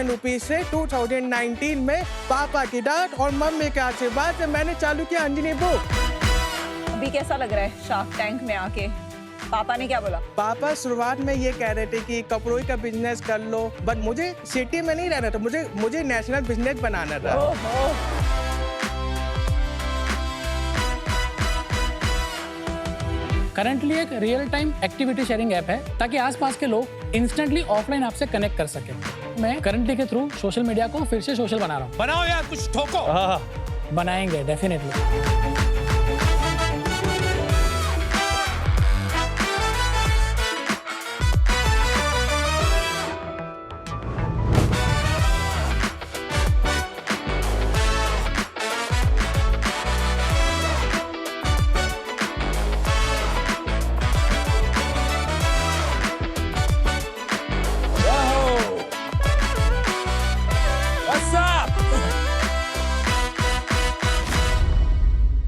Rupees से 2019 में पापा की डांट और मम्मी के आशीर्वाद से मैंने चालू किया अंजनी बुक। अभी कैसा लग रहा है शार्क टैंक में आके? पापा ने क्या बोला? पापा शुरुआत में ये कह रहे थे कि कपड़ों का बिजनेस कर लो, बट मुझे सिटी में नहीं रहना था, मुझे नेशनल बिजनेस बनाना था। ओहो। करंटली एक real time activity sharing app है ताकि आसपास के लोग इंस्टेंटली ऑफलाइन आपसे कनेक्ट कर सके। मैं करंटली के थ्रू सोशल मीडिया को फिर से सोशल बना रहा हूँ। बनाओ यार, कुछ ठोको। हाँ, बनाएंगे डेफिनेटली।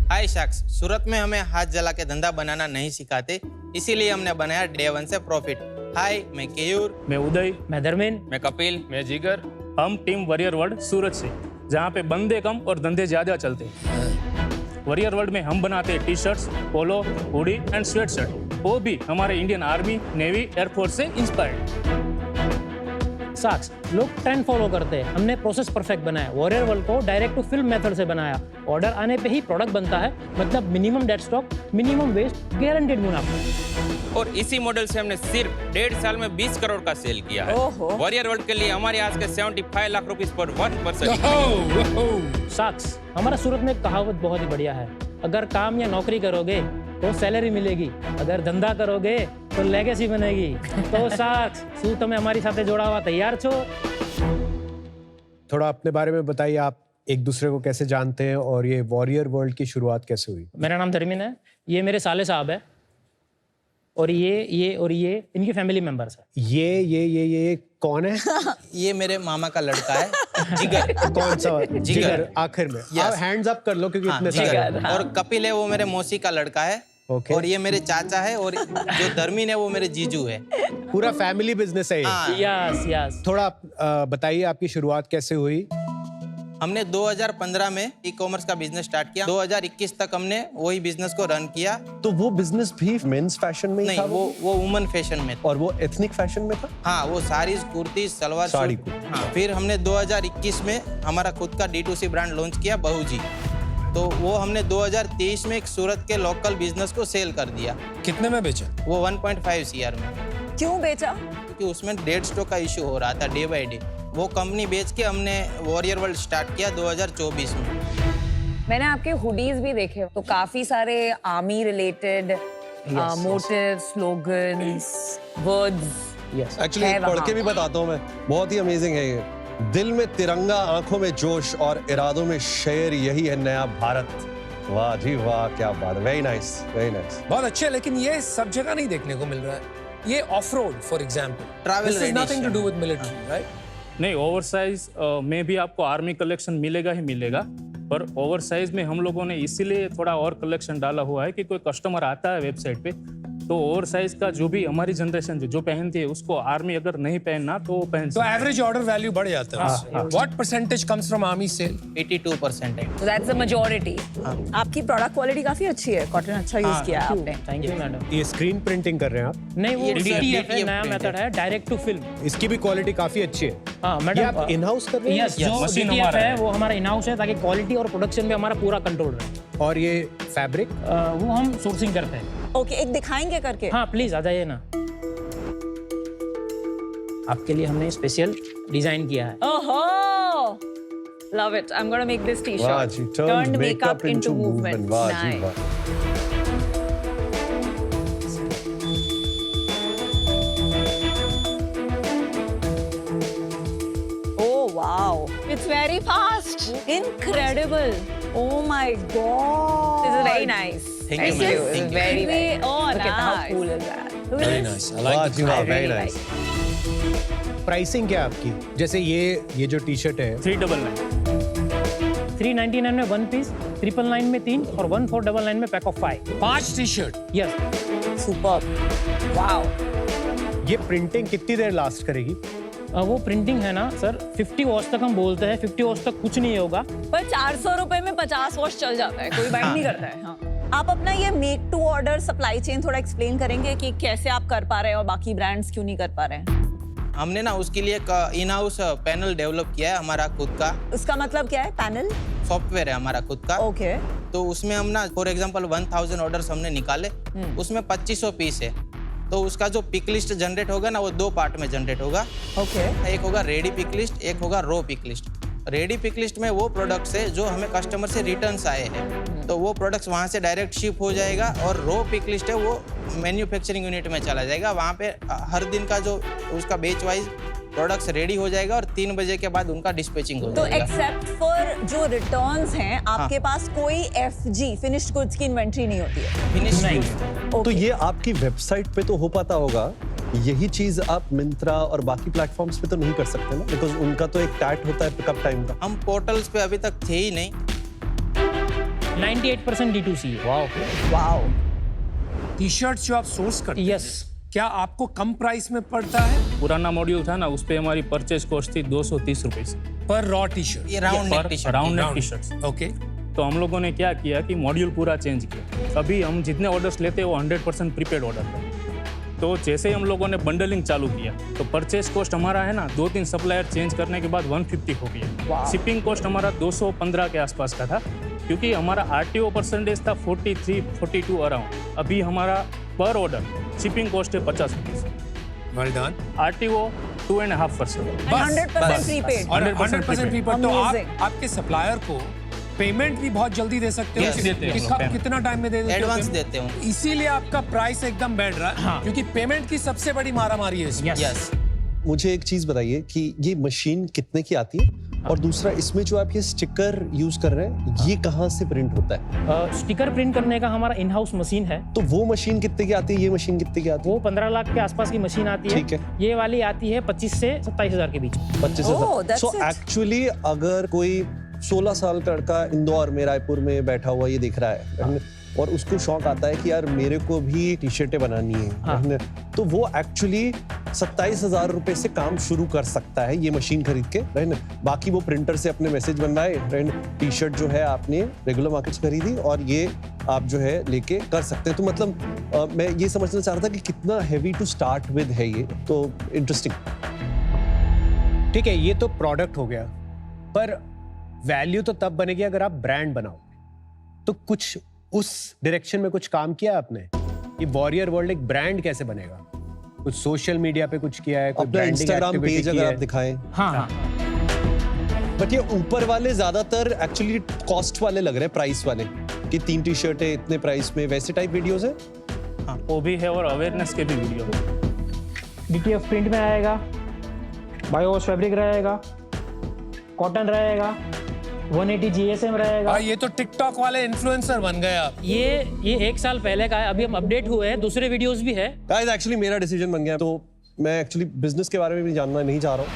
हाय शख्स, सूरत में हमें हाथ जला के धंधा बनाना नहीं सिखाते, इसीलिए हमने बनाया डे वन से प्रॉफिट। हाय, मैं केयूर, मैं उदय, मैं धर्मेंद्र, मैं कपिल, मैं जिगर। हम टीम वॉरियर वर्ल्ड सूरत से, जहाँ पे बंदे कम और धंधे ज्यादा चलते हैं। वॉरियर वर्ल्ड में हम बनाते हैं T shirts, polo, hoodie and sweat shirt, वो भी हमारे इंडियन आर्मी, नेवी, एयरफोर्स से इंस्पायर्ड। साक्स लोग ट्रेंड फॉलो करते हैं, हमने प्रोसेस परफेक्ट बनाया। वॉरियर वर्ल्ड को डायरेक्ट टू फिल्म मेथड से बनाया। ऑर्डर आने पे ही प्रोडक्ट बनता है, मतलब minimum dead stock, minimum waste, guaranteed मुनाफा। और इसी मॉडल से हमने सिर्फ 1.5 साल में 20 करोड़ का सेल किया है। वॉरियर वर्ल्ड के लिए हमारे आज के 75 लाख रुपीस पर 1%। साक्स हमारा सूरत में एक कहावत बहुत ही बढ़िया है, अगर काम या नौकरी करोगे तो सैलरी मिलेगी, अगर धंधा करोगे तो लेगेसी बनेगी। तो साक्स तू तुम्हें हमारी साथे जोड़ा हुआ तैयार छो। थोड़ा अपने बारे में बताइए, आप एक दूसरे को कैसे जानते हैं और ये वॉरियर वर्ल्ड की शुरुआत कैसे हुई? मेरा नाम धर्मेंद्र है, ये मेरे साले साहब है, और ये इनकी फैमिली मेंबर्स है। ये कौन है? ये मेरे मामा का लड़का है, जिगर। कौन सा? जिगर आखिर में। आप हैंड्स अप कर लो क्योंकि इतने सारे हैं। और कपिल है, वो मेरे मौसी का लड़का है। Okay. और ये मेरे चाचा है, और जो धर्मीन है वो मेरे जीजू है। पूरा फैमिली बिजनेस है ये। यस। थोड़ा बताइए आपकी शुरुआत कैसे हुई? हमने 2015 में ई कॉमर्स का बिजनेस स्टार्ट किया। 2021 तक हमने वही बिजनेस को रन किया। तो वो बिजनेस भी मेंस फैशन में ही था? वो वुमन फैशन में था। और वो एथनिक फैशन में था? हाँ, वो साड़ीज, कुर्ती, सलवार साड़ी सूट। हाँ, फिर हमने 2021 में हमारा खुद का D2C ब्रांड लॉन्च किया, बहूजी। तो वो हमने 2023 में एक सूरत के लोकल बिजनेस को सेल कर दिया। कितने में बेचा? वो 1.5 CR में। क्यों बेचा? क्योंकि उसमें डेड स्टॉक का इशू हो रहा था डे बाय डे। वो कंपनी बेच के हमने वॉरियर वर्ल्ड स्टार्ट किया 2024 में। मैंने आपके हुडीज भी देखे, तो काफी सारे army related motive, slogans, words. Actually पढ़ के भी बताता हूँ मैं, बहुत ही अमेजिंग है ये। दिल में तिरंगा, आंखों में जोश और इरादों में शेर, यही है नया भारत। वाह जी वाह, क्या बात है। Very nice, very nice. बहुत अच्छे है, लेकिन ये सब जगह नहीं देखने को मिल रहा है। ये off road for example, Travel this is nothing to edition। Do with military, right? नहीं, ओवरसाइज में भी आपको आर्मी कलेक्शन मिलेगा ही मिलेगा, पर ओवरसाइज में हम लोगों ने इसीलिए थोड़ा और कलेक्शन डाला हुआ है कि कोई कस्टमर आता है वेबसाइट पे तो ओवरसाइज का जो भी हमारी जनरेशन जो पहनती है उसको आर्मी अगर नहीं पहनना तो वो पहन तो एवरेज ऑर्डर वैल्यू बढ़ जाता है। What percentage comes from army sale? 82% है। That's the majority. आपकी प्रोडक्ट क्वालिटी काफी अच्छी है, कॉटन अच्छा यूज किया है आपने। Thank you madam. ये स्क्रीन प्रिंटिंग कर रहे हैं आप? नहीं, वो ये DTF है, DTF नया print मेथड है, डायरेक्ट टू फिल्म। इसकी भी क्वालिटी काफी अच्छी है। हाँ ये मैडम, आप इन हाउस कर रहे हैं? यस, जो मशीन DTF हमारा है है। वो हमारा इन हाउस है ताकि क्वालिटी और प्रोडक्शन में हमारा पूरा कंट्रोल रहे। और ये फैब्रिक? वो हम सोर्सिंग करते हैं। ओके, एक दिखाएंगे करके? हाँ प्लीज आ जाइए ना, आपके लिए हमने स्पेशल डिजाइन किया है। ओहो, love it. I am gonna make this वाह टी-शर्ट। जी, Turned makeup into movement. वाह जी Nice. वाह। Oh wow, it's very fast. Incredible. Oh my god. This is very nice. Thank you, This ma'am. is Thank you. very, very. Oh, Look nice. at how cool is that? Look at Very this. nice. I वाह like ji it. वाह, I very really nice. Pricing क्या है आपकी? जैसे ये जो T shirt है 399। 399 में 1 पीस, 999 में 3 और 1499 में pack of 5। 5 T-shirt. Yes. Superb. Wow. ये प्रिंटिंग कितनी देर लास्ट करेगी? वो प्रिंटिंग है ना सर, 50 वॉश तक हम बोलते हैं, 50 वॉश तक कुछ नहीं होगा। पर 400 रुपए में 50 वॉश चल जाता है, कोई बाइंड नहीं करता है। हाँ। आप अपना ये make to order supply chain थोड़ा एक्सप्लेन करेंगे कि कैसे आप कर पा रहे हैं और बाकी ब्रांड्स क्यों नहीं कर पा रहे हैं? हमने ना उसके लिए एक इन हाउस पैनल डेवलप किया है हमारा खुद का। उसका मतलब क्या है? पैनल सॉफ्टवेयर है हमारा खुद का। ओके। तो उसमें हम ना फॉर एग्जांपल 1000 ऑर्डर्स हमने निकाले, उसमें 2500 पीस है, तो उसका जो पिक लिस्ट जनरेट होगा ना वो 2 पार्ट में जनरेट होगा। ओके। एक होगा रेडी पिक लिस्ट, एक होगा row pick list. Ready pick list में वो प्रोडक्ट्स है जो हमें कस्टमर से रिटर्न्स आए हैं, तो वो प्रोडक्ट्स वहाँ से डायरेक्ट शिप हो जाएगा। और रो पिक लिस्ट है वो मैन्युफैक्चरिंग यूनिट में चला जाएगा, वहाँ पे हर दिन का जो उसका बेच वाइज प्रोडक्ट्स रेडी हो जाएगा और 3 बजे के बाद उनका डिस्पैचिंग हो तो जाएगा। एक्सेप्ट फॉर जो रिटर्न्स हैं, आपके पास कोई FG फिनिश्ड गुड्स की इन्वेंट्री नहीं होती है? फिनिश नहीं। तो ये आपकी वेबसाइट पे तो हो पाता होगा, यही चीज आप मिंत्रा और बाकी प्लेटफॉर्म्स पे तो नहीं कर सकते ना, बिकॉज उनका तो एक टैट होता है पिकअप टाइम का। हम पोर्टल्स पे अभी तक थे ही नहीं। 98% D2C है। वाओ। टी शर्ट्स जो आप सोर्स करते हैं, यस। क्या आपको कम प्राइस में पड़ता है? पुराना मॉड्यूल था ना, उस पे हमारी परचेज कॉस्ट थी 230 रुपए से पर रॉ टी शर्ट? ये round neck T shirt. Round neck T shirts. Okay. तो हम लोगों ने क्या किया कि मॉड्यूल पूरा चेंज किया। अभी हम जितने ऑर्डर्स लेते हैं वो 100% प्रीपेड ऑर्डर है। तो जैसे ही हम लोगों ने बंडलिंग चालू किया तो परचेज कॉस्ट हमारा है ना 2-3 सप्लायर चेंज करने के बाद 150 हो गया। शिपिंग कॉस्ट हमारा 215 के आसपास का था, क्योंकि हमारा RTO परसेंटेज था 43-42 अराउंड। अभी हमारा पर ऑर्डर शिपिंग कॉस्ट है 50 rupees. Well done. RTO 2.5%। 100% prepaid. और 100% प्रीपेड। तो आप Amazing। आपके सप्लायर को पेमेंट भी बहुत जल्दी दे सकते हो। Yes, देते हैं हम लोग payment। कितना टाइम में दे देते हो? Advance payment? देते हूँ। इसीलिए आपका प्राइस एकदम बढ़ रहा है। हाँ। क्योंकि पेमेंट की सबसे बड़ी मारामारी है इसमें। यस। मुझे एक चीज बताइए कि ये मशीन कितने की आती है, और दूसरा इसमें जो आप ये स्टिकर यूज कर रहे हैं ये कहाँ से प्रिंट होता है? स्टिकर प्रिंट करने का हमारा इन हाउस मशीन है। तो वो मशीन कितने की आती है, ये मशीन कितने की आती है? वो 15 लाख के आसपास की मशीन आती है। ठीक है। ये वाली आती है 25 से 27 हजार के बीच। 25,000। that's so it। एक्चुअली अगर कोई 16 साल का लड़का इंदौर में, रायपुर में बैठा हुआ ये दिख रहा है और उसको शौक आता है कि यार मेरे को भी टी शर्टें बनानी है, तो वो एक्चुअली 27,000 रुपए से काम शुरू कर सकता है ये मशीन खरीद के, राइट। बाकी वो प्रिंटर से अपने मैसेज बनवाए, राइट। टी शर्ट जो है आपने रेगुलर मार्केट से खरीदी और ये आप जो है लेके कर सकते हैं। तो मतलब मैं ये समझना चाह रहा था कि कितना हैवी टू स्टार्ट विद है ये, तो इंटरेस्टिंग। ठीक है, ये तो प्रोडक्ट हो गया, पर वैल्यू तो तब बनेगी अगर आप ब्रांड बनाओ। तो कुछ उस डायरेक्शन में कुछ काम किया आपने? ये वॉरियर वर्ल्ड एक ब्रांड कैसे बनेगा? कुछ सोशल मीडिया पे कुछ किया है? कोई अपना ब्रांडिंग इंस्टाग्राम एक्टिविटी पेज की अगर है? आप दिखाएं। हाँ। बट ये ऊपर वाले ज्यादातर एक्चुअली कॉस्ट वाले लग रहे हैं, प्राइस वाले, कि 3 टी शर्ट है इतने प्राइस में, वैसे टाइप वीडियोस है। हाँ, वो भी है और अवेयरनेस के भी वीडियो है। DTF प्रिंट में आएगा, बायोवॉश फैब्रिक रहेगा, कॉटन रहेगा, 180 GSM रहेगा। ये तो टिकटॉक वाले इन्फ्लुएंसर बन गए आप। ये 1 साल पहले का है, अभी हम अपडेट हुए हैं, दूसरे वीडियोस भी है। गाइस एक्चुअली मेरा डिसीजन बन गया, तो मैं एक्चुअली बिजनेस के बारे में भी जानना नहीं चाह रहा हूँ,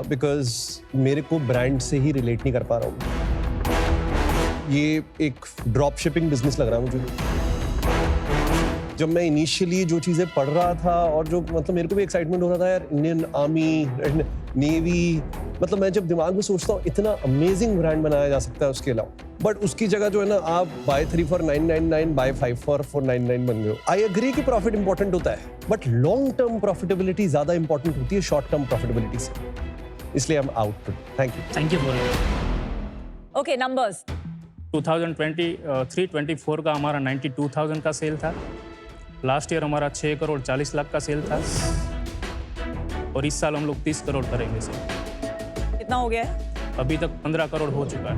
बिकॉज मेरे को ब्रांड से ही रिलेट नहीं कर पा रहा हूँ। ये एक ड्रॉप शिपिंग बिजनेस लग रहा है मुझे। जब मैं इनिशियली जो चीज़ें पढ़ रहा था और जो मतलब मेरे को भी एक्साइटमेंट हो रहा था यार, इंडियन आर्मी, नेवी, मतलब मैं जब दिमाग में सोचता हूँ इतना अमेजिंग ब्रांड बनाया जा सकता है उसके अलावा, बट उसकी जगह जो है ना आप बाय 3 for 999, बाय 5 for 499 बन गए हो। आई एग्री कि प्रॉफिट इंपॉर्टेंट होता है, बट लॉन्ग टर्म प्रॉफिटेबिलिटी ज्यादा इंपॉर्टेंट होती है शॉर्ट टर्म प्रॉफिटेबिलिटी से, इसलिए आई am out. Thank you. Thank you for okay, numbers. 2023-24 का हमारा 92,000 का सेल था। लास्ट ईयर हमारा 6 करोड़ 40 लाख का सेल था, और इस साल हम लोग 30 करोड़ करेंगे सेल। कितना हो गया है? अभी तक 15 करोड़ हो चुका है।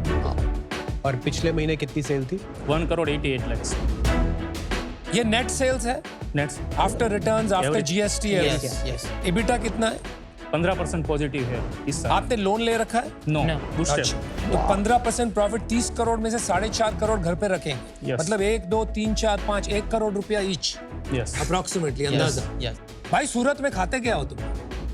और पिछले महीने कितनी सेल थी? 1 करोड़ 88 लाख। ये नेट सेल्स है next after returns, after GST है। यस। EBITDA कितना है? 15% पॉजिटिव है इस साल। आपने लोन ले रखा है? No, booster. अच्छा, तो 15% प्रॉफिट, 30 करोड़ में से 4.5 करोड़ घर पे रखेंगे। Yes. मतलब 1, 2, 3, 4, 5, 1 करोड़ रुपया ईच यस। अप्रोक्सीमेटली, अंदाजा। यस। भाई सूरत में खाते क्या हो तुम?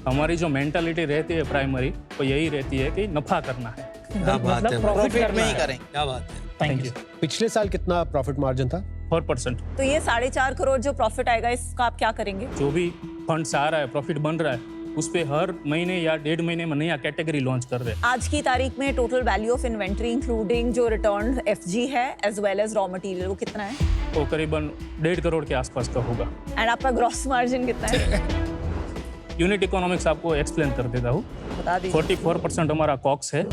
हमारी जो मेंटालिटी रहती है प्राइमरी, वो यही रहती है कि नफा करना है। क्या बात है, प्रॉफिट में ही करें। क्या बात है। Thank you. पिछले साल कितना प्रॉफिट मार्जिन था? 4%। तो ये 4.5 करोड़ जो प्रॉफिट आएगा, इसका आप क्या करेंगे? जो भी फंड्स आ रहा है, प्रॉफिट बन रहा है, उस पे हर महीने या 1.5 महीने में नया कैटेगरी लॉन्च कर रहे हैं। आज की तारीख में total value of inventory including जो रिटर्न एफजी है as well as raw material वो कितना है? वो करीबन 1.5 करोड़ के आसपास का होगा। एंड आपका ग्रॉस मार्जिन कितना है? यूनिट इकोनॉमिक्स आपको एक्सप्लेन कर देता हूँ। बता दीजिए। 44% हमारा कॉक्स है,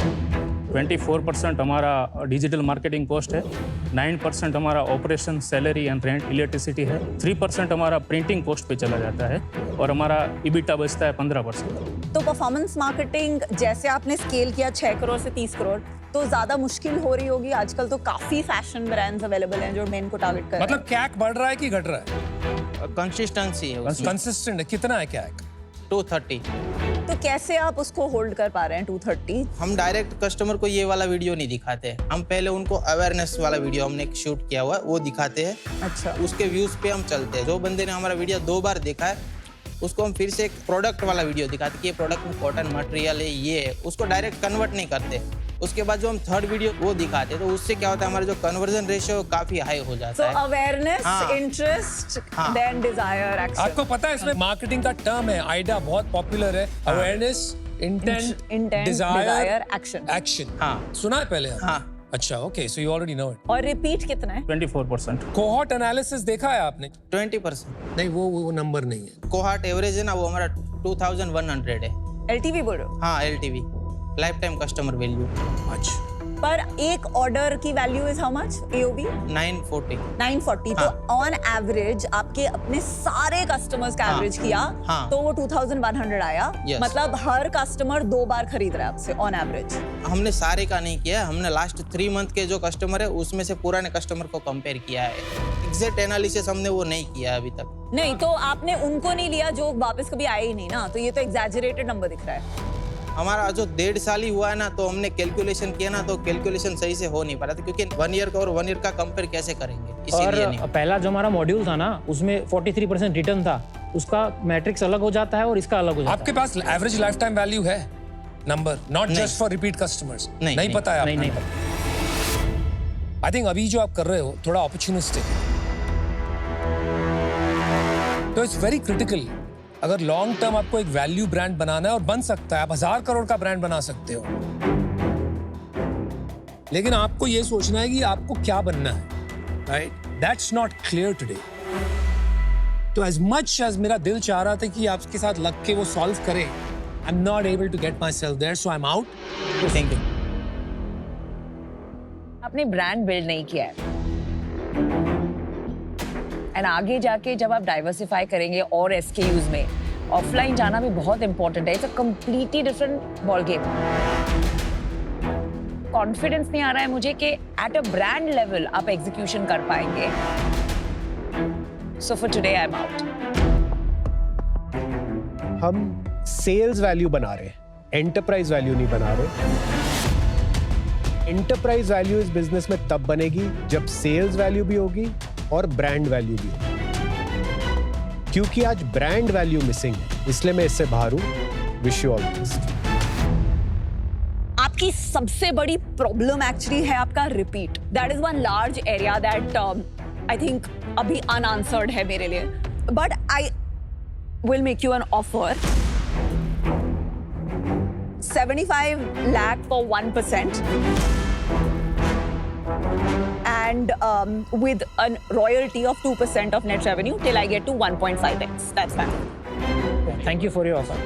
24% हमारा डिजिटल मार्केटिंग कॉस्ट है, 9% हमारा operation salary and rent electricity है, 3% हमारा प्रिंटिंग कॉस्ट पे चला जाता है और हमारा ईबिटा बचता है 15%। तो परफॉर्मेंस मार्केटिंग जैसे आपने स्केल किया 6 करोड़ से 30 करोड़ तो ज्यादा मुश्किल हो रही होगी। आजकल तो काफी फैशन ब्रांड्स अवेलेबल हैं जो मेन को टारगेट कर रहे हैं। मतलब कैक बढ़ रहा है कि घट रहा है? कंसिस्टेंसी है उसमें। कंसिस्टेंट है। कितना है कैक? 230। तो कैसे आप उसको होल्ड कर पा रहे हैं 230? हम डायरेक्ट कस्टमर को ये वाला वीडियो नहीं दिखाते, हम पहले उनको अवेयरनेस वाला वीडियो हमने एक शूट किया हुआ है वो दिखाते हैं। अच्छा। उसके व्यूज पे हम चलते हैं। जो बंदे ने हमारा वीडियो 2 बार देखा है उसको हम फिर से एक प्रोडक्ट वाला वीडियो दिखाते हैं कि ये प्रोडक्ट में कॉटन मटेरियल है, ये है। उसको डायरेक्ट कन्वर्ट नहीं करते। उसके बाद जो हम थर्ड वीडियो वो दिखाते हैं तो उससे क्या होता है, हमारा जो कन्वर्जन रेशियो काफी हाई हो जाता है। अवेयरनेस, हाँ। इंटरेस्ट, हाँ। Then desire, action. आपको पता है इसमें मार्केटिंग का टर्म है, आइडा बहुत पॉपुलर है। Awareness, intent, desire, action. Action. हाँ। सुना है पहले? हाँ। अच्छा, okay, so you already know it. और रिपीट कितना है? 24%। कोहॉर्ट एनालिसिस देखा है आपने? 20%। नहीं, वो नंबर नहीं है। कोहार्ट एवरेज है ना वो हमारा 2100 है। एलटीवी बोल रहे हो? हाँ, LTV, life time customer value. अच्छा। पर एक ऑर्डर की value is how much? AOV 940। 940। हाँ। तो ऑन एवरेज आपके अपने सारे कस्टमर्स का हाँ। एवरेज किया हाँ। तो वो 2100 आया। Yes। मतलब हर कस्टमर 2 बार खरीद रहा है आपसे ऑन एवरेज। हमने सारे का नहीं किया, हमने लास्ट 3 मंथ के जो कस्टमर है उसमें से पुराने कस्टमर को कंपेयर किया है। एग्जैक्ट एनालिसिस हमने वो नहीं किया अभी तक। नहीं तो आपने उनको नहीं लिया जो वापस कभी आए ही नहीं ना, तो ये तो एग्जैजरेटेड नंबर दिख रहा है। हमारा जो 1.5 साल ही हुआ है ना तो हमने कैलकुलेशन किया ना तो कैलकुलेशन सही से हो नहीं पा रहा था क्योंकि 1 ईयर का और 1 ईयर का कंपेयर कैसे करेंगे, इसीलिए नहीं। और पहला जो हमारा मॉड्यूल था ना उसमें 43% रिटर्न था, उसका मैट्रिक्स अलग हो जाता है और इसका अलग हो जाता आपके पास एवरेज लाइफ टाइम वैल्यू है number, not just for repeat customers? नहीं पता है है। नहीं आपको? पता। आई थिंक अभी जो आप कर रहे हो थोड़ा अपॉर्चुनिस्टिक है, तो इट्स वेरी क्रिटिकल। अगर लॉन्ग टर्म आपको एक वैल्यू ब्रांड बनाना है और बन सकता है, आप 1000 करोड़ का ब्रांड बना सकते हो, लेकिन आपको ये सोचना है कि आपको क्या बनना है, right? That's not clear today. तो एज मच एज मेरा दिल चाह रहा था कि आपके साथ लग के वो सॉल्व करें, I am not able to get myself there, so I am out. Thank you. आपने ब्रांड बिल्ड नहीं किया है, एंड आगे जाके जब आप डाइवर्सिफाई करेंगे और SKUs में ऑफलाइन जाना भी बहुत इंपॉर्टेंट है। It's a completely different ball game. Confidence नहीं आ रहा है मुझे कि एट अ ब्रांड लेवल आप एग्जीक्यूशन कर पाएंगे। So for today I am out. हम सेल्स वैल्यू बना रहे हैं, एंटरप्राइज वैल्यू नहीं बना रहे। एंटरप्राइज वैल्यू इस बिजनेस में तब बनेगी जब सेल्स वैल्यू भी होगी और ब्रांड वैल्यू भी होगी। क्योंकि आज ब्रांड वैल्यू मिसिंग है, इसलिए मैं इससे बाहर हूं। Wish you all the best. आपकी सबसे बड़ी प्रॉब्लम एक्चुअली है आपका repeat. That is one large area that I think अभी अनआंसर्ड है मेरे लिए, but I will make you an offer 75 lakh for 1%. And with a royalty of 2% of net revenue till I get to 1.5x. That's fine. Thank you for your offer.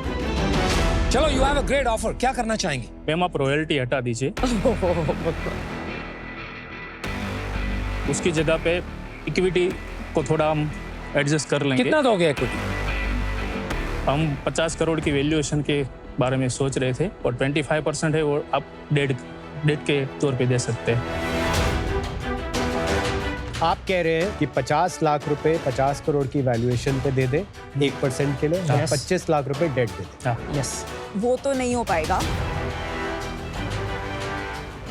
चलो, you have a great offer. क्या करना चाहेंगे? Ma'am आप royalty हटा दीजिए, उसकी जगह पे इक्विटी को थोड़ा हम एडजस्ट कर लेंगे। कितना दोगे इक्विटी? हम 50 करोड़ की वैल्यूएशन के बारे में सोच रहे थे और 25% है वो आप डेट के तौर पे दे सकते हैं। आप कह रहे हैं कि 50 लाख रुपए 50 करोड़ की वैल्यूएशन पे दे दे 1% के लिए, और Yes. 25 लाख रुपए डेट दे दे। हाँ, यस। वो तो नहीं हो पाएगा।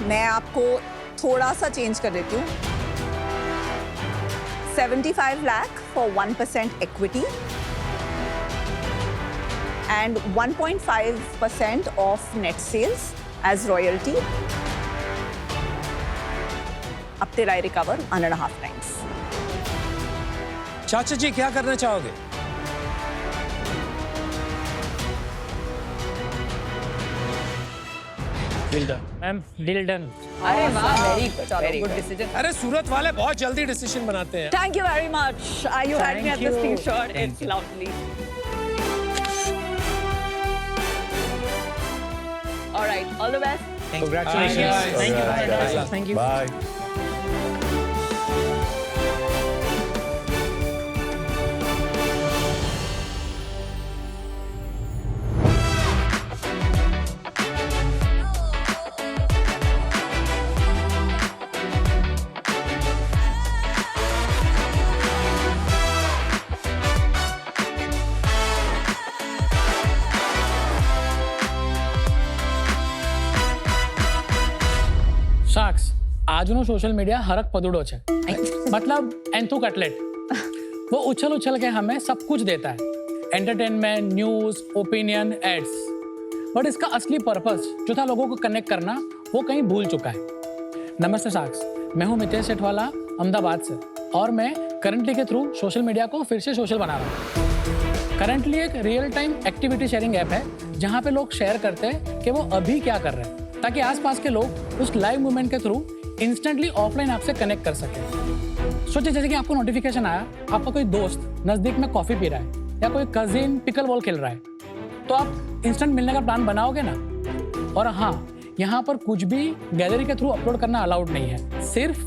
मैं आपको थोड़ा सा चेंज कर देती हूँ। 75 lakh for 1% equity and 1.5% of net sales as royalty. Up till I recover 1.5 times. चाचा जी क्या करना चाहोगे? Ma'am deal done. अरे वाह, वेरी चलो, गुड good decision. अरे सूरत वाले बहुत जल्दी डिसीजन बनाते हैं. Thank you very much. You had me at the Thank you. screenshot. It's lovely. All right, all the best. Congratulations. Thank you. Bye. Thank you. Bye. શાક્સ આજનો સોશિयल media Harak पदुड़ो છે मतलब enthu cutlet वो उछल उछल के हमें सब कुछ देता है entertainment news opinion ads but इसका असली पर्पस जो था लोगों को कनेक्ट करना वो कहीं भूल चुका है। नमस्ते शाक्स, मैं हूँ मितेश सेठवाला अहमदाबाद से और मैं करंटली के थ्रू सोशल मीडिया को फिर से सोशल बना रहा हूँ। करंटली एक real time activity sharing app है जहाँ पे लोग शेयर करते हैं कि वो अभी क्या कर रहे हैं ताकि आसपास के लोग उस लाइव मूवमेंट के थ्रू इंस्टेंटली ऑफलाइन आपसे कनेक्ट कर सकें। सोचिए जैसे कि आपको नोटिफिकेशन आया, आपका कोई दोस्त नज़दीक में कॉफ़ी पी रहा है या कोई कजिन पिकल बॉल खेल रहा है, तो आप इंस्टेंट मिलने का प्लान बनाओगे ना। और हाँ, यहाँ पर कुछ भी गैलरी के थ्रू अपलोड करना अलाउड नहीं है, सिर्फ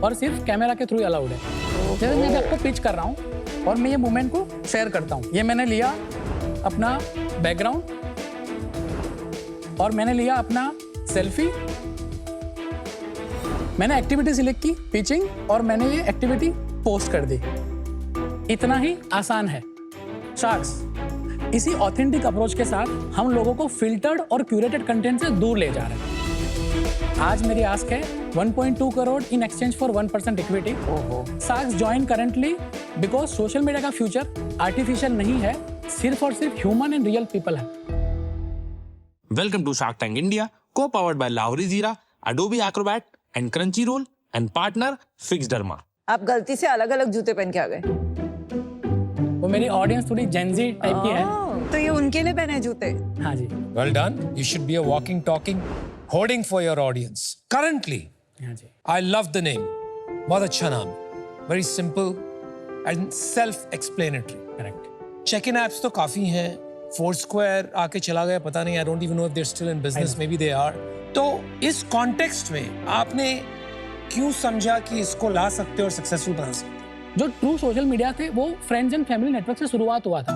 और सिर्फ कैमरा के थ्रू अलाउड है। जैसे मैं आपको पिच कर रहा हूँ और मैं ये मूवमेंट को शेयर करता हूँ। ये मैंने लिया अपना बैकग्राउंड और मैंने लिया अपना सेल्फी, मैंने एक्टिविटी सिलेक्ट की पिचिंग और मैंने ये एक्टिविटी पोस्ट कर दी। इतना ही आसान है। शार्क्स, इसी ऑथेंटिक अप्रोच के साथ हम लोगों को फिल्टर्ड और क्यूरेटेड कंटेंट से दूर ले जा रहे हैं। आज मेरी आस्क है 1.2 crore in exchange for 1% equity. Sharks join currently because social media का फ्यूचर आर्टिफिशियल नहीं है, सिर्फ और सिर्फ ह्यूमन एंड रियल पीपल है। Welcome to Shark Tank India, co-powered by Lowry Zira, Adobe Acrobat and Crunchyroll and partner Fixderma. आप गलती से अलग अलग जूते पहन के आ गए। वो मेरी ऑडियंस थोड़ी जेंजी टाइप की है। तो ये उनके लिए पहने जूते। हाँ जी, Well done. You should be a walking, talking, hoarding for your audience. Currently, हाँ जी। I love the name. बहुत अच्छा नाम. Very simple and self-explanatory. Correct. Check-in apps तो काफी हैं. Foursquare आके चला गया, पता नहीं. I don't even know if they're still in business. Maybe they are. तो इस कॉन्टेक्स्ट में आपने क्यों समझा कि इसको ला सकते और सक्सेसफुल बना सकते? जो ट्रू सोशल मीडिया थे वो फ्रेंड्स एंड फैमिली नेटवर्क से शुरुआत हुआ था,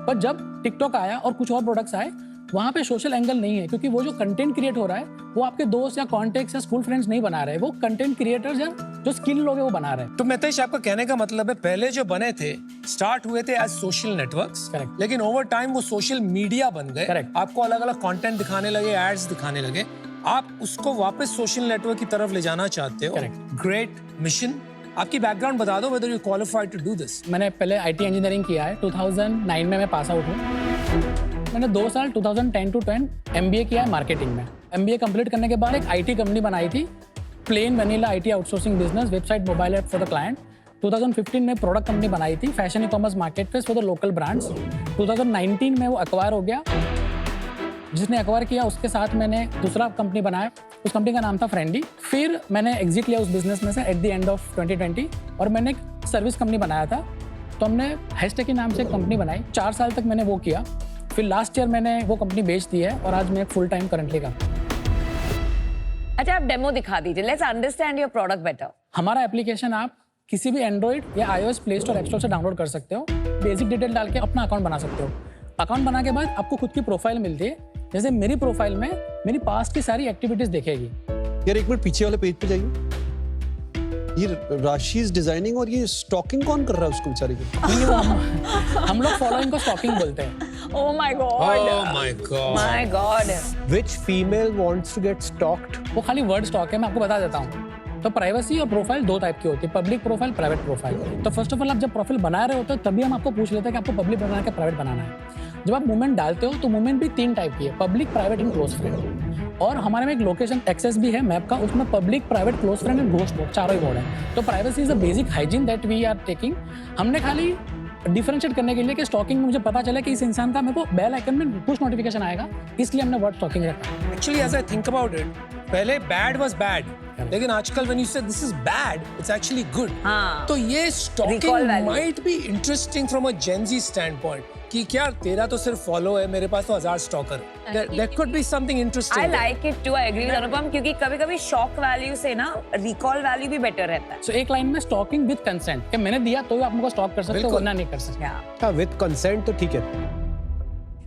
पर जब टिकटॉक आया और कुछ और प्रोडक्ट्स आए वहाँ पे सोशल एंगल नहीं है, क्योंकि वो जो कंटेंट क्रिएट हो रहा है वो आपके दोस्त या कॉन्टेक्ट्स या स्कूल फ्रेंड्स नहीं बना रहे, वो कंटेंट क्रिएटर्स या जो स्किल लोग हैं वो बना रहे हैं। तो मितेश, आपका कहने का मतलब है पहले जो बने थे स्टार्ट हुए थे एज सोशल नेटवर्क्स, Correct. लेकिन ओवर टाइम वो सोशल मीडिया बन गए। Correct. आपको अलग अलग कंटेंट दिखाने लगे, एड्स दिखाने लगे, आप उसको वापस सोशल नेटवर्क की तरफ ले जाना चाहते हो। Correct. Great mission. आपकी बैकग्राउंड बता दो, whether you qualified to do this. मैंने पहले आईटी इंजीनियरिंग किया है, 2009 में मैं पास आउट हूँ। मैंने 2 साल 2010 to 10 MBA किया है मार्केटिंग में। MBA कंप्लीट करने के बाद एक IT कंपनी बनाई थी, plane vanilla IT outsourcing business, website mobile app for the client. 2015 में प्रोडक्ट कंपनी बनाई थी, fashion e commerce market place for the local brands. 2019 में वो एक्वायर हो गया। जिसने एक्वायर किया उसके साथ मैंने दूसरा कंपनी बनाया, उस कंपनी का नाम था फ्रेंडली। फिर मैंने एग्जिट लिया उस बिजनेस में से एट द एंड ऑफ 2020 और मैंने एक सर्विस कंपनी बनाया था। तो हमने हैशटैग के नाम से एक कंपनी बनाई, 4 साल तक मैंने वो किया। फिर लास्ट ईयर मैंने वो कंपनी बेच दी है और आज मैं फुल टाइम करंटली का। अच्छा, आप डेमो दिखा दीजिए, let's understand your product better. हमारा एप्लीकेशन आप किसी भी एंड्रॉइड या iOS play store app store से डाउनलोड कर सकते हो। बेसिक डिटेल डाल के अपना अकाउंट बना सकते हो। अकाउंट बना के बाद आपको खुद की प्रोफाइल मिलती है। जैसे मेरी प्रोफाइल में मेरी पास्ट की सारी एक्टिविटीज दिखेगी। यार एक मिनट पीछे वाले पेज पे जाइए। ये राशि इज डिजाइनिंग और ये स्टॉकिंग कौन कर रहा है उसको बेचारे को? ये वो हम लोग फॉलोइंग को स्टॉकिंग बोलते हैं। Oh my God. Oh my God. My God. Which female wants to get stalked? वो खाली वर्ड स्टॉक है, मैं आपको बता देता हूँ। तो प्राइवेसी और प्रोफाइल 2 टाइप की होती है, पब्लिक प्रोफाइल, प्राइवेट प्रोफाइल। तो फर्स्ट ऑफ ऑल आप जब प्रोफाइल बना रहे होते हो तभी हम आपको पूछ लेते हैं कि आपको पब्लिक बनाना है प्राइवेट बनाना है। जब आप मूवमेंट डालते हो तो मूवमेंट भी 3 टाइप की है, public, private and close friend. और हमारे में एक लोकेशन एक्सेस भी है मैप का, उसमें public, private, close friend and ghost mode, चारों ही मोड है। तो privacy is a basic hygiene that we are taking. हमने खाली डिफरेंशिएट करने के लिए कि स्टॉकिंग में मुझे पता चले कि इस इंसान का मेरे को बेल आइकन में पुश नोटिफिकेशन आएगा, इसलिए हमने वर्ड स्टॉकिंग रखा। Actually, as I think about it, पहले bad was bad, लेकिन आजकल when you say this is bad, it's actually good. हाँ. तो ये stalking Recall value. might be interesting from a Gen Z standpoint. कि क्या तेरा तो सिर्फ फॉलो है, मेरे पास तो 1000 स्टॉकर है. That could be something interesting. I like it too. I agree with अनुपम, क्योंकि कभी-कभी शॉक वैल्यू से ना रिकॉल वैल्यू भी बेटर रहता है। सो एक लाइन में स्टॉकिंग विद कंसेंट, कि मैंने दिया तो आप मुझको स्टॉक कर सकते हो, बिल्कुल। वरना नहीं कर सकते। हाँ, विद कंसेंट तो ठीक है।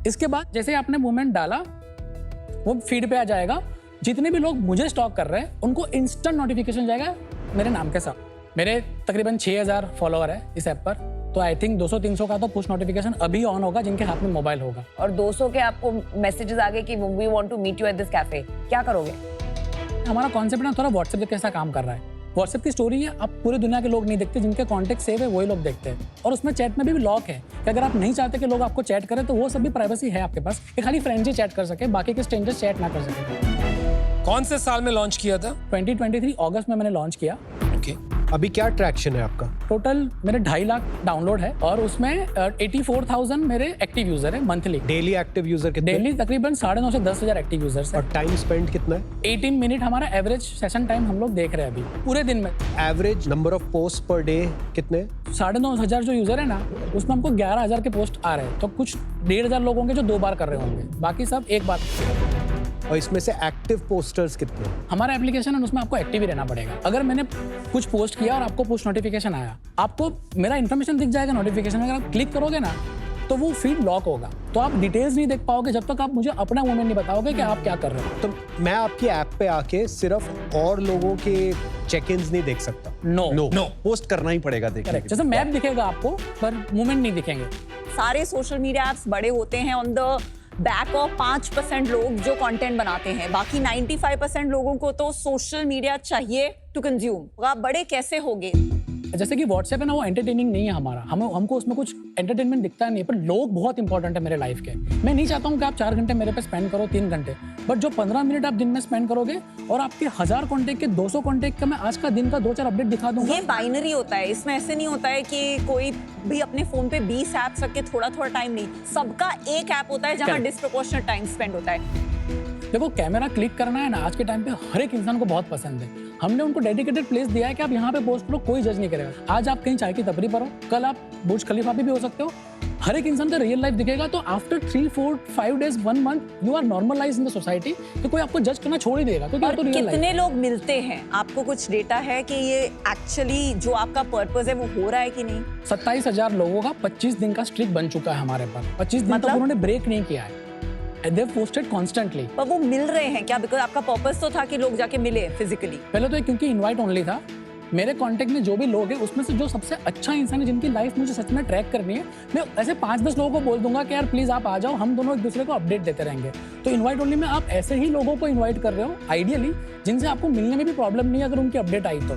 इसके बाद जैसे आपने मूवमेंट डाला, वो फीड पे आ जाएगा। जितने भी लोग मुझे स्टॉक कर रहे हैं उनको इंस्टेंट नोटिफिकेशन जाएगा मेरे नाम के साथ। मेरे तकरीबन 6000 फॉलोअर है इस ऐप पर, तो आई थिंक 200-300 का तो पुश नोटिफिकेशन अभी ऑन होगा जिनके हाथ में मोबाइल होगा। और 200 के आपको मैसेजेस आ गए कि we want to meet you at this cafe, क्या करोगे? हमारा कॉन्सेप्ट ना थोड़ा व्हाट्सएप कैसा काम कर रहा है। व्हाट्सएप की स्टोरी है, आप पूरी दुनिया के लोग नहीं देखते, जिनके कॉन्टेक्ट सेव है वही लोग देखते हैं। और उसमें चैट में भी लॉक है कि अगर आप नहीं चाहते कि लोग आपको चैट करें तो वो सब भी प्राइवेसी है आपके पास, कि खाली फ्रेंड्स ही चैट कर सके, बाकी के स्ट्रेंजर्स चैट ना कर सके। कौन से साल में लॉन्च किया था? 2023 अगस्त में मैंने लॉन्च किया। Okay. अभी क्या ट्रैक्शन है आपका? टोटल मेरे 2.5 लाख डाउनलोड है और उसमें 84,000 मेरे एक्टिव यूजर है मंथली। डेली एक्टिव यूजर कितने? डेली तकरीबन 9,500 से 10,000 एक्टिव यूजर्स है। और टाइम स्पेंड कितना है? 18 मिनट हमारा एवरेज सेशन टाइम हम लोग देख रहे हैं अभी पूरे दिन में। Average number of post per day कितने? 9,500 जो यूजर है ना, उसमें हमको 11,000 के पोस्ट आ रहे हैं, तो कुछ 1,500 लोग होंगे जो 2 बार कर रहे होंगे, बाकी सब एक बार। और इसमें से एक्टिव पोस्टर्स कितने? हमारा एप्लीकेशन है, उसमें आपको एक्टिव ही रहना पड़ेगा। अगर मैंने कुछ पोस्ट किया और आपको पुश नोटिफिकेशन आया, आपको मेरा इन्फॉर्मेशन दिख जाएगा नोटिफिकेशन में, अगर आप क्लिक करोगे ना तो वो फीड लॉक होगा, तो आप डिटेल्स नहीं देख पाओगे जब तक आप मुझे अपना मूवमेंट नहीं बताओगे कि आप क्या कर रहे हो। तो मैं आपकी ऐप पे आके सिर्फ और लोगों के चेक इन्स नहीं देख सकता? नो, पोस्ट करना ही पड़ेगा देखने के लिए। जैसे मैप दिखेगा आपको पर मूवमेंट नहीं दिखेंगे। सारे सोशल मीडिया ऐप्स बड़े होते हैं ऑन द बैक ऑफ 5% लोग जो कंटेंट बनाते हैं, बाकी 95% लोगों को तो सोशल मीडिया चाहिए टू कंज्यूम। आप बड़े कैसे होगे? जैसे कि व्हाट्सएप है ना, वो एंटरटेनिंग नहीं है हमारा, हमको उसमें कुछ एंटरटेनमेंट दिखता नहीं, पर लोग बहुत इंपॉर्टेंट है मेरे लाइफ के। मैं नहीं चाहता हूँ कि आप 4 घंटे मेरे पे स्पेंड करो, 3 घंटे, बट जो 15 मिनट आप दिन में स्पेंड करोगे और आपके 1000 कॉन्टेक्ट के 200 कॉन्टेक्ट का मैं आज का दिन का 2-4 अपडेट दिखा दूंगा। ये बाइनरी होता है, इसमें ऐसे नहीं होता है कि कोई भी अपने फोन पे 20 ऐप्स रख के थोड़ा टाइम नहीं, सबका एक ऐप होता है जहाँ डिस्प्रोपोर्शनल टाइम स्पेंड होता है। देखो, कैमरा क्लिक करना है ना, आज के टाइम पे हर एक इंसान को बहुत पसंद है। हमने उनको डेडिकेटेड प्लेस दिया है कि आप यहाँ पे पोस्ट करो, कोई जज नहीं करेगा। आज आप कहीं चाय की टपरी पर हो, कल आप बुर्ज खलीफा पे भी हो सकते हो। हर एक इंसान का रियल लाइफ दिखेगा, तो after 3, 4, 5 days, 1 month you are normalise in the society, तो कोई आपको जज करना छोड़ ही देगा, क्योंकि और तो रियल लाइफ। कितने लोग मिलते हैं? आपको कुछ डेटा है कि ये एक्चुअली जो आपका पर्पस है वो हो रहा है कि नहीं? 27,000 लोगों का 25 दिन का स्ट्रिक बन चुका है हमारे पास। 25 दिन तक उन्होंने ब्रेक नहीं किया है। They have posted constantly. पर वो मिल रहे हैं क्या? बिकॉज आपका पर्पस तो था कि लोग जाके मिले फिजिकली। पहले तो क्योंकि इनवाइट ओनली था, मेरे कांटेक्ट में जो भी लोग हैं उसमें से जो सबसे अच्छा इंसान है जिनकी लाइफ मुझे सच में ट्रैक करनी है, मैं ऐसे 5-10 लोगों को बोल दूंगा कि यार प्लीज आप आ जाओ, हम दोनों एक दूसरे को अपडेट देते रहेंगे। तो इनवाइट ओनली में आप ऐसे ही लोगों को इनवाइट कर रहे हो आइडियली, जिनसे आपको मिलने में भी प्रॉब्लम नहीं है अगर उनकी अपडेट आई तो।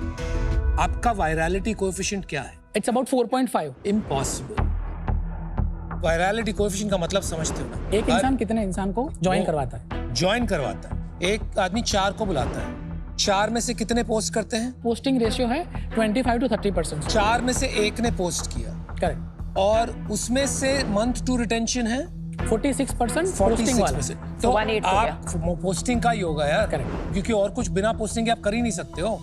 आपका वायरलिटी कोएफिशिएंट क्या है? It's about 4.5। Impossible. Virality coefficient का मतलब समझते हो ना? एक इंसान कितने इंसान को ज्वाइन करवाता है? ज्वाइन करवाता है। एक आदमी 4 को बुलाता है, 4 में से कितने पोस्ट करते हैं? पोस्टिंग रेशियो है 25 to 30%। 4 में से 1 ने पोस्ट किया, करेक्ट, और उसमें से मंथ टू रिटेंशन है 46% पोस्टिंग वाला। तो 1/8 हो आप पोस्टिंग का ही होगा यार, Correct. क्योंकि और कुछ बिना पोस्टिंग के आप कर ही नहीं सकते हो।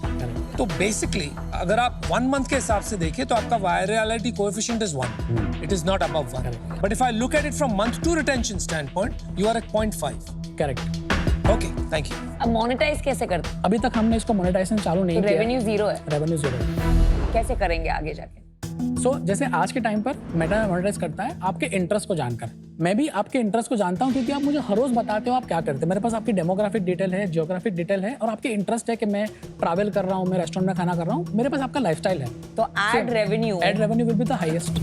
तो बेसिकली अगर आप 1 मंथ के हिसाब से देखें तो आपका virality coefficient is 1, it is not above 1, but if I look at it from month to retention standpoint you are at 0.5। Correct, okay, thank you. अब मोनेटाइज कैसे करते? अभी तक हमने इसको मोनेटाइजेशन चालू नहीं तो किया। रेवेन्यू 0 है, रेवेन्यू 0। कैसे करेंगे आगे जाके? सो जैसे आज के टाइम पर मेटा मोनेटाइज करता है आपके इंटरेस्ट को जानकर। मैं भी आपके इंटरेस्ट को जानता हूं, क्योंकि आप मुझे हर रोज बताते हो आप क्या करते हैं। मेरे पास आपकी डेमोग्राफिक डिटेल है, जियोग्राफिक डिटेल है, और आपके इंटरेस्ट है कि मैं ट्रैवल कर रहा हूं, मैं रेस्टोरेंट में खाना कर रहा हूं। मेरे पास आपका लाइफस्टाइल है, तो ad revenue will be the highest.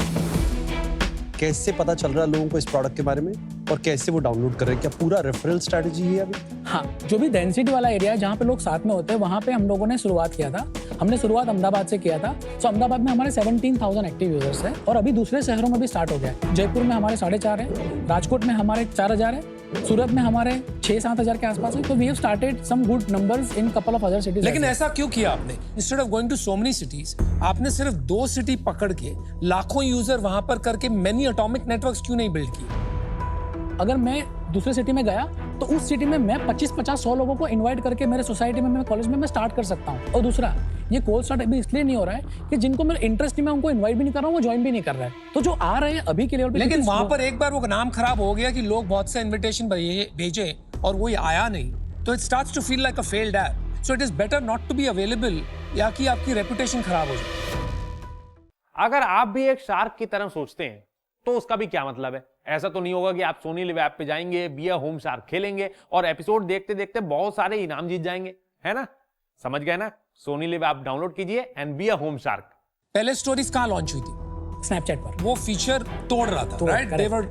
कैसे पता चल रहा है लोगों को इस प्रोडक्ट के बारे में और कैसे वो डाउनलोड कर रहे हैं? क्या पूरा रेफरल स्ट्रेटजी है अभी? हाँ, जो भी डेंसिटी वाला एरिया है जहाँ पे लोग साथ में होते हैं, वहाँ पे हम लोगों ने शुरुआत किया था। हमने शुरुआत अहमदाबाद से किया था। सो अहमदाबाद में हमारे 17,000 एक्टिव यूजर्स हैं, और अभी दूसरे शहरों में भी स्टार्ट हो गया है। जयपुर में हमारे 4.5 है, राजकोट में हमारे 4,000 है, सूरत में हमारे 6-7 हज़ार के आसपास है, तो we have started some good numbers in couple of other cities. लेकिन ऐसा क्यों किया आपने? Instead of going to so many cities, आपने सिर्फ 2 सिटी पकड़ के लाखों यूजर वहां पर करके मेनी एटॉमिक नेटवर्क्स क्यों नहीं बिल्ड किए? अगर मैं दूसरे सिटी में गया तो उस सिटी में मैं 25-50-100 लोगों को इनवाइट करके मेरे सोसाइटी में, मेरे कॉलेज में मैं स्टार्ट कर सकता हूँ। और दूसरा, ये कोल्ड स्टार्ट अभी इसलिए नहीं हो रहा है कि जिनको मेरा इंटरेस्ट नहीं, मैं उनको इनवाइट भी नहीं कर रहा हूँ, वो ज्वाइन भी नहीं कर रहा है। तो जो आ रहे हैं अभी के लेवल पे, लेकिन वहां पर एक बार वो नाम खराब हो गया कि लोग बहुत से इनविटेशन भेजे और वो आया नहीं, तो it starts to feel like a failed app. So it is better not to be available, या कि आपकी रेपुटेशन खराब हो जाए। अगर आप भी एक शार्क की तरह सोचते हैं तो उसका भी क्या मतलब है? ऐसा तो नहीं होगा कि आप सोनी लिव ऐप पे जाएंगे, बी अ होम शार्क खेलेंगे और एपिसोड देखते देखते बहुत सारे इनाम जीत जाएंगे, है ना? समझ गए ना? सोनी लिव ऐप डाउनलोड कीजिए and be a home shark. पहले स्टोरीज कहां लॉन्च हुई थी? स्नैपचैट पर। वो फीचर तोड़ रहा था, right? They were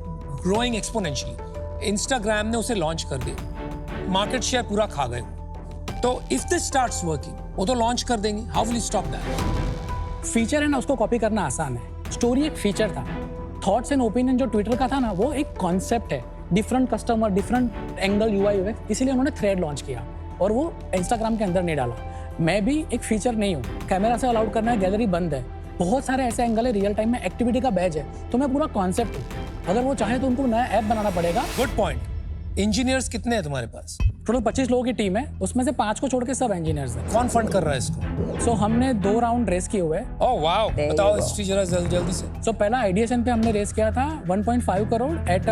growing exponentially. Instagram ने उसे लॉन्च कर दिया, मार्केट शेयर पूरा खा गए। तो इफ दिस स्टार्ट्स वर्किंग, वो तो लॉन्च कर देंगे। How will you stop that? Feature है ना, उसको कॉपी करना आसान है। स्टोरी एक फीचर था, थॉट्स एंड ओपिनियन जो ट्विटर का था ना, वो एक कॉन्सेप्ट है। Different customer, different angle, UI UX, इसीलिए उन्होंने थ्रेड लॉन्च किया और वो इंस्टाग्राम के अंदर नहीं डाला। मैं भी एक फीचर नहीं हूँ, कैमरा से अलाउड करना है, गैलरी बंद है, बहुत सारे ऐसे एंगल है, रियल टाइम में एक्टिविटी का बैच है, तो मैं पूरा कॉन्सेप्ट हूँ। अगर वो चाहे तो उनको नया ऐप बनाना पड़ेगा। Good point. इंजीनियर्स कितने हैं तुम्हारे पास? टोटल 25 लोगों की टीम है, उसमें से 5 को छोड़ के सब इंजीनियर्स हैं। कौन फंड कर रहा है इसको? सो हमने 2 राउंड रेस किए हुए हैं। ओह वाओ, बताओ हिस्ट्री जरा जल्दी से। सो पहला आइडिएशन पे हमने रेस किया था 1.5 crore at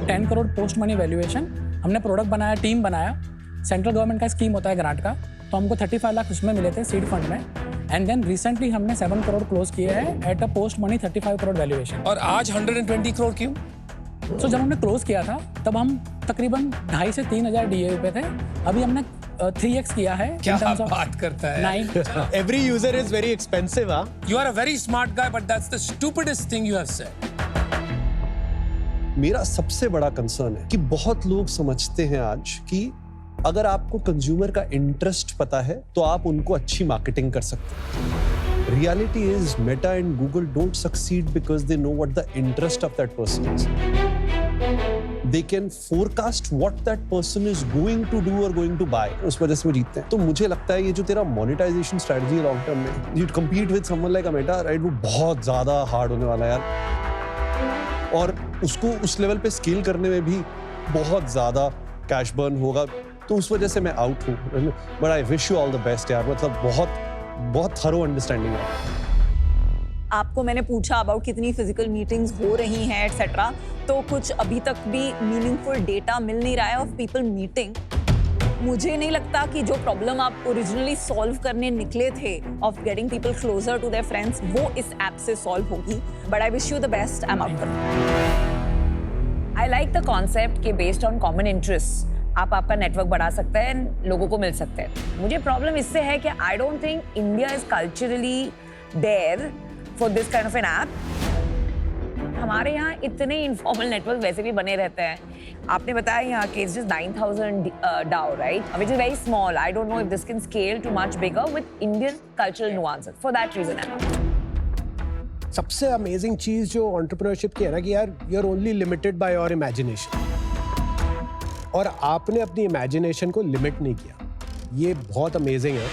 10 crore post money valuation. हमने प्रोडक्ट बनाया, टीम बनाया, सेंट्रल गवर्नमेंट का स्कीम होता है ग्रांट का, तो हमको 35 लाख उसमें मिले थे सीड फंड में। एंड देन रिसेंटली हमने 7 करोड़ क्लोज किए हैं at a post money 35 crore valuation. और आज 120 करोड़ क्यों? सो जब हमने क्लोज किया था तब हम तकरीबन 2,500 से 3,000 DAU पे थे। अभी हमने 3x किया है। क्या बात करता है? 9 Every user is very expensive, huh? You are a very smart guy, but that's the stupidest thing you have said. मेरा सबसे बड़ा कंसर्न है कि बहुत लोग समझते हैं आज कि अगर आपको कंज्यूमर का इंटरेस्ट पता है तो आप उनको अच्छी मार्केटिंग कर सकते हैं। Reality is Meta and Google don't succeed because they know what the interest of that person is. They can forecast what that person is going to do or going to buy. उस वजह से वो जीतते हैं। तो मुझे लगता है ये जो तेरा monetization strategy है लॉन्ग टर्म में, you compete with someone like a Meta, right? वो बहुत ज्यादा हार्ड होने वाला है यार। और उसको उस लेवल पे स्केल करने में भी बहुत ज्यादा कैश बर्न होगा। तो उस वजह से मैं आउट हूँ। But I wish you all the best यार। मतलब बहुत थरो अंडरस्टैंडिंग है। आपको मैंने पूछा अबाउट कितनी फिजिकल मीटिंग्स हो रही हैं एटसेट्रा, तो कुछ अभी तक भी मीनिंगफुल डेटा मिल नहीं रहा है ऑफ पीपल मीटिंग। मुझे नहीं लगता कि जो प्रॉब्लम आप ओरिजिनली सॉल्व करने निकले थे of getting people closer to their friends, वो इस ऐप से सॉल्व होगी। But I wish you the best. I am out. I like the concept के बेस्ड ऑन कॉमन इंटरेस्ट आप आपका नेटवर्क बढ़ा सकते हैं, लोगों को मिल सकते हैं। मुझे प्रॉब्लम इससे है कि I don't think India is culturally there for this kind of an app. हमारे यहाँ इतने इनफॉर्मल नेटवर्क वैसे भी बने रहते हैं। आपने बताया यहाँ के it's just 9,000 DAU, right, which is very small. I don't know if this can scale to much bigger with Indian cultural nuances. For that reason सबसे अमेजिंग चीज जो एंटरप्रेन्योरशिप की है ना कि यार you are only limited by your imagination, और आपने अपनी इमेजिनेशन को लिमिट नहीं किया। ये बहुत अमेजिंग है।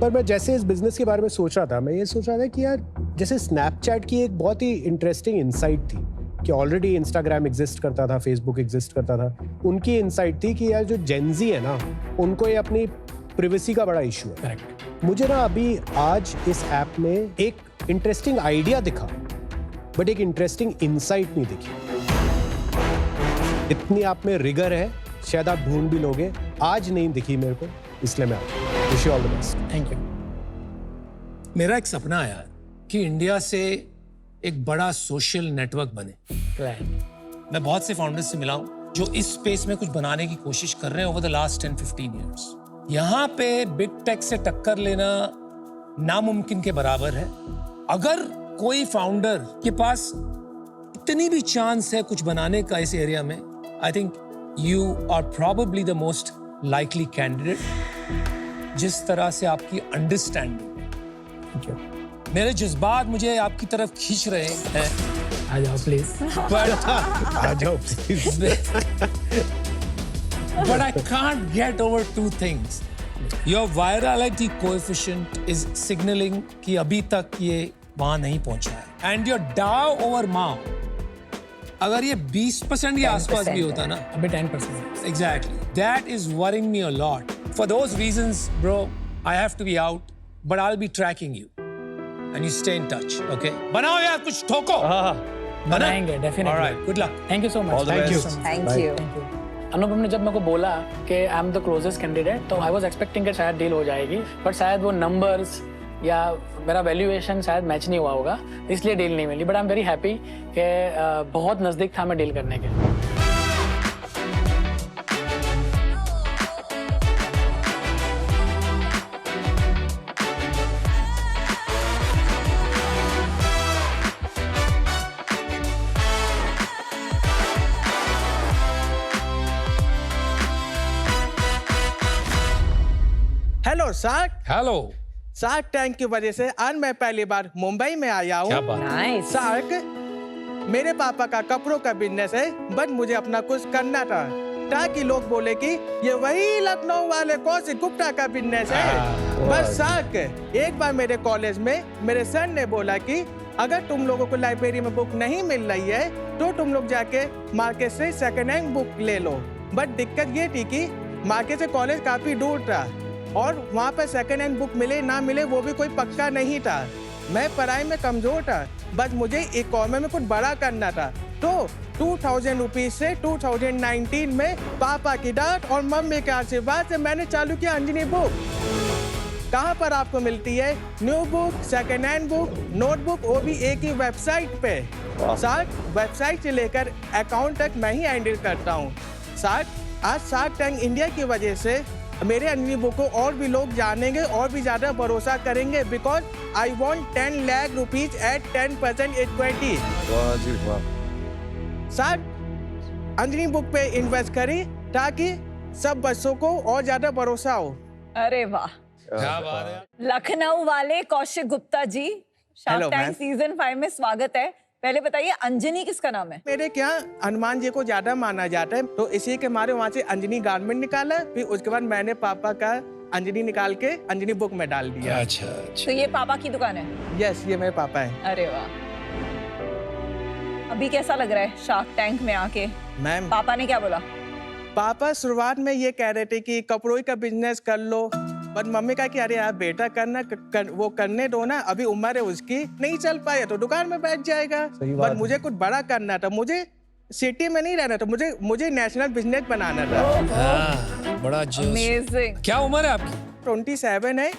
पर मैं जैसे इस बिजनेस के बारे में सोच रहा था, मैं ये सोच रहा था कि यार जैसे स्नैपचैट की एक बहुत ही इंटरेस्टिंग इनसाइट थी कि ऑलरेडी इंस्टाग्राम एग्जिस्ट करता था, फेसबुक एग्जिस्ट करता था। उनकी इनसाइट थी कि यार जो जेनजी है ना, उनको ये अपनी प्रिवेसी का बड़ा इशू है। करेक्ट। मुझे ना अभी आज इस ऐप में एक इंटरेस्टिंग आइडिया दिखा, बट एक इंटरेस्टिंग इनसाइट नहीं दिखी। इतनी आप में रिगर है, शायद आप ढूंढ भी लोगे, आज नहीं दिखी मेरे को, इसलिए मैं wish you all the best. Thank you. मेरा एक सपना है यार कि इंडिया से एक बड़ा सोशल नेटवर्क बने। मैं बहुत से फाउंडर्स से मिला हूं जो इस स्पेस में कुछ बनाने की कोशिश कर रहे हैं ओवर द लास्ट 10-15 ईयर्स। यहाँ पे बिग टेक से टक्कर लेना नामुमकिन के बराबर है। अगर कोई फाउंडर के पास इतनी भी चांस है कुछ बनाने का इस एरिया में, I think you are probably the most likely candidate. जिस तरह से आपकी अंडरस्टैंडिंग, मेरे जज्बात मुझे आपकी तरफ खींच रहे हैं। आ जाओ प्लीज। आ जाओ please. But I can't get over two things. Your virality coefficient is signaling कि अभी तक ये वहां नहीं पहुंचा है. And your DAO over MAO, अगर ये 20% के आसपास भी होता ना, अभी 10%। exactly, that is worrying me a lot. For those reasons, bro, I have to be out, but I'll be tracking you, and you stay in touch, okay? बनाओ यार कुछ ठोको. बनाएंगे definitely. All right, good luck. Thank you so much. Thank you. Thank you. अनुभव ने जब मेरे को बोला कि I am the closest candidate, तो आई वाज एक्सपेक्टिंग कि शायद डील हो जाएगी, बट शायद वो नंबर्स या मेरा वैल्यूएशन शायद मैच नहीं हुआ होगा, इसलिए डील नहीं मिली। But I am very happy कि बहुत नज़दीक था मैं डील करने के। Hello shark Hello. Shark tank की वजह से आज मैं पहली बार मुंबई में आया क्या हूँ। बात? नाइस। शार्क मेरे पापा का कपड़ों का बिजनेस है, बट मुझे अपना कुछ करना था ताकि लोग बोले कि ये वही लखनऊ वाले कौशिक गुप्ता का बिजनेस है। बस शार्क एक बार मेरे कॉलेज में मेरे सर ने बोला कि अगर तुम लोगों को लाइब्रेरी में बुक नहीं मिल रही है तो तुम लोग जाके मार्केट से सेकेंड हैंड बुक ले लो। बट दिक्कत ये थी कि मार्केट से कॉलेज काफी दूर था और वहाँ पर सेकेंड हैंड बुक मिले ना मिले वो भी कोई पक्का नहीं था। मैं पढ़ाई में कमजोर था, बस मुझे इकॉनमी में कुछ बड़ा करना था। तो 2000 रुपीज से 2019 में पापा की डांट और मम्मी के आशीर्वाद से मैंने चालू किया अंजनी बुक। कहाँ पर आपको मिलती है new book, second hand book, notebook, वो भी एक ही वेबसाइट पे। शार्क वेबसाइट से लेकर अकाउंट तक मैं ही हैंडल करता हूँ। शार्क आज शार्क टैंक इंडिया की वजह से मेरे अंजनी बुक को और भी लोग जानेंगे और भी ज्यादा भरोसा करेंगे, because I want 10 lakh rupees at 10% equity. वाह जी वाह। शार्क अंजनी बुक पे इन्वेस्ट करी ताकि सब बच्चों को और ज्यादा भरोसा हो। अरे वाह, क्या बात है? लखनऊ वाले Kaushik Gupta ji, shark Hello, tank ma'am. Season 5 में स्वागत है। पहले बताइए अंजनी किसका नाम है? मेरे क्या हनुमान जी को ज्यादा माना जाता है, तो इसी के मारे वहाँ से अंजनी गारमेंट निकाला, फिर उसके बाद मैंने पापा का अंजनी निकाल के अंजनी बुक में डाल दिया। अच्छा तो ये पापा की दुकान है? यस, ये मेरे पापा है। अरे वाह, अभी कैसा लग रहा है शार्क टैंक में आके? मैम पापा ने क्या बोला? पापा शुरुआत में ये कह रहे थे कि कपड़ों का बिजनेस कर लो, पर मम्मी का कि अरे यार बेटा करना वो करने दो ना, अभी उम्र है उसकी, नहीं चल पाया तो दुकान में बैठ जाएगा। सही बात पर है। मुझे कुछ बड़ा करना था, मुझे सिटी में नहीं रहना था, मुझे नेशनल बिजनेस बनाना था। हाँ, बड़ा जोश। अमेजिंग। क्या उम्र है आपकी? 27 है,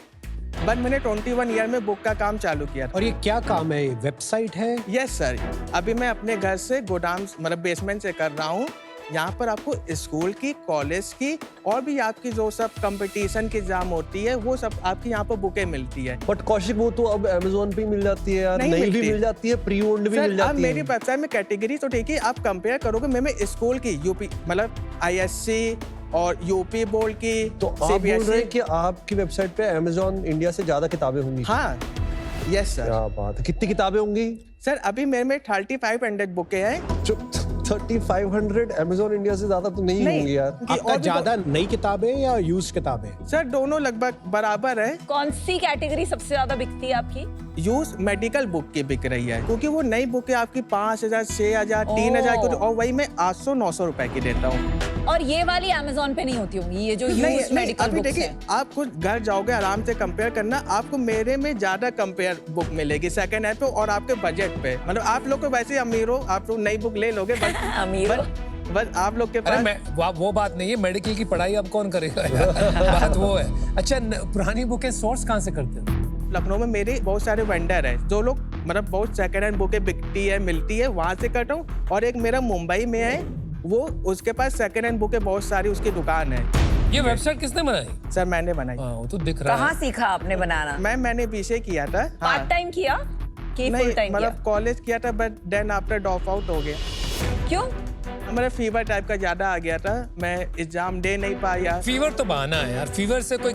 बट मैंने 21 ईयर में बुक का काम चालू किया था। और ये क्या काम है? वेबसाइट है? यस सर, अभी मैं अपने घर से गोदाम मतलब बेसमेंट से कर रहा हूँ। यहाँ पर आपको स्कूल की, कॉलेज की और भी आपकी जो सब कंपटीशन की एग्जाम होती है वो सब आपकी यहाँ पर बुकें मिलती है। बट कौशिक वो तो अब अमेज़न पे ही मिल जाती है यार, नहीं नई भी मिलती। मिल जाती है, प्री ओन्ड भी सर, मिल अब जाती मेरी है। वेबसाइट में कैटेगरी तो ठीक है, आप कंपेयर करोगे मैं स्कूल की यूपी मतलब आईएससी और यूपी बोर्ड की तो आप बोल रहे हैं कि आपकी वेबसाइट पे अमेज़न इंडिया से ज्यादा किताबें होंगी? हाँ, यस सर। क्या बात है, कितनी किताबें होंगी? सर अभी मेरे में 3500 बुकें हैं। जो 3500 अमेज़न इंडिया से ज्यादा तो नहीं होंगी यार। कि आपका और भी ज्यादा नई किताबें या यूज किताबें? सर दोनों लगभग बराबर है। कौन सी कैटेगरी सबसे ज्यादा बिकती है आपकी? यूज मेडिकल बुक की बिक रही है, क्योंकि वो नई बुक है आपकी 5000, 6000, 3000 की, और वही मैं 800-900 रुपए की देता हूँ। और ये वाली अमेज़न पे नहीं होती होंगी, ये जो नहीं, यूज्ड मेडिकल अभी बुक्स देखिए हैं। आप खुद घर जाओगे आराम से कंपेयर करना, आपको मेरे में ज्यादा कंपेयर बुक मिलेगी सेकंड हैंड पे और आपके बजट पे। मतलब आप लोग को वैसे अमीर हो, आप लोग नई बुक ले लोगे, बस अमीर हो। बस आप लोग के अरे पास वो बात नहीं है, मेडिकल की पढ़ाई अब कौन करेगा यार? बात वो है। अच्छा, पुरानी बुकें सोर्स कहाँ से करते हो? लखनऊ में मेरे बहुत सारे वेंडर है जो लोग मतलब बहुत सेकंड हैंड बुकें बिकती है, मिलती है, वहां से करता हूँ। और एक मेरा मुंबई में है, वो उसके पास सेकंड हैंड बुकें बहुत सारी उसकी दुकान है। ये वेबसाइट किसने बनाई? सर मैंने बनाई। हाँ, वो तो दिख रहा कहाँ है। सीखा आपने बनाना? मैंने बीसीए किया था। पार्ट टाइम किया कि फुल नहीं टाइम किया? मतलब कॉलेज किया था, but then after drop out हो गया। क्यों? मेरा फीवर टाइप का ज्यादा आ गया था, मैं एग्जाम दे नहीं पाया। फीवर तो बहाना है यार, फीवर से कोई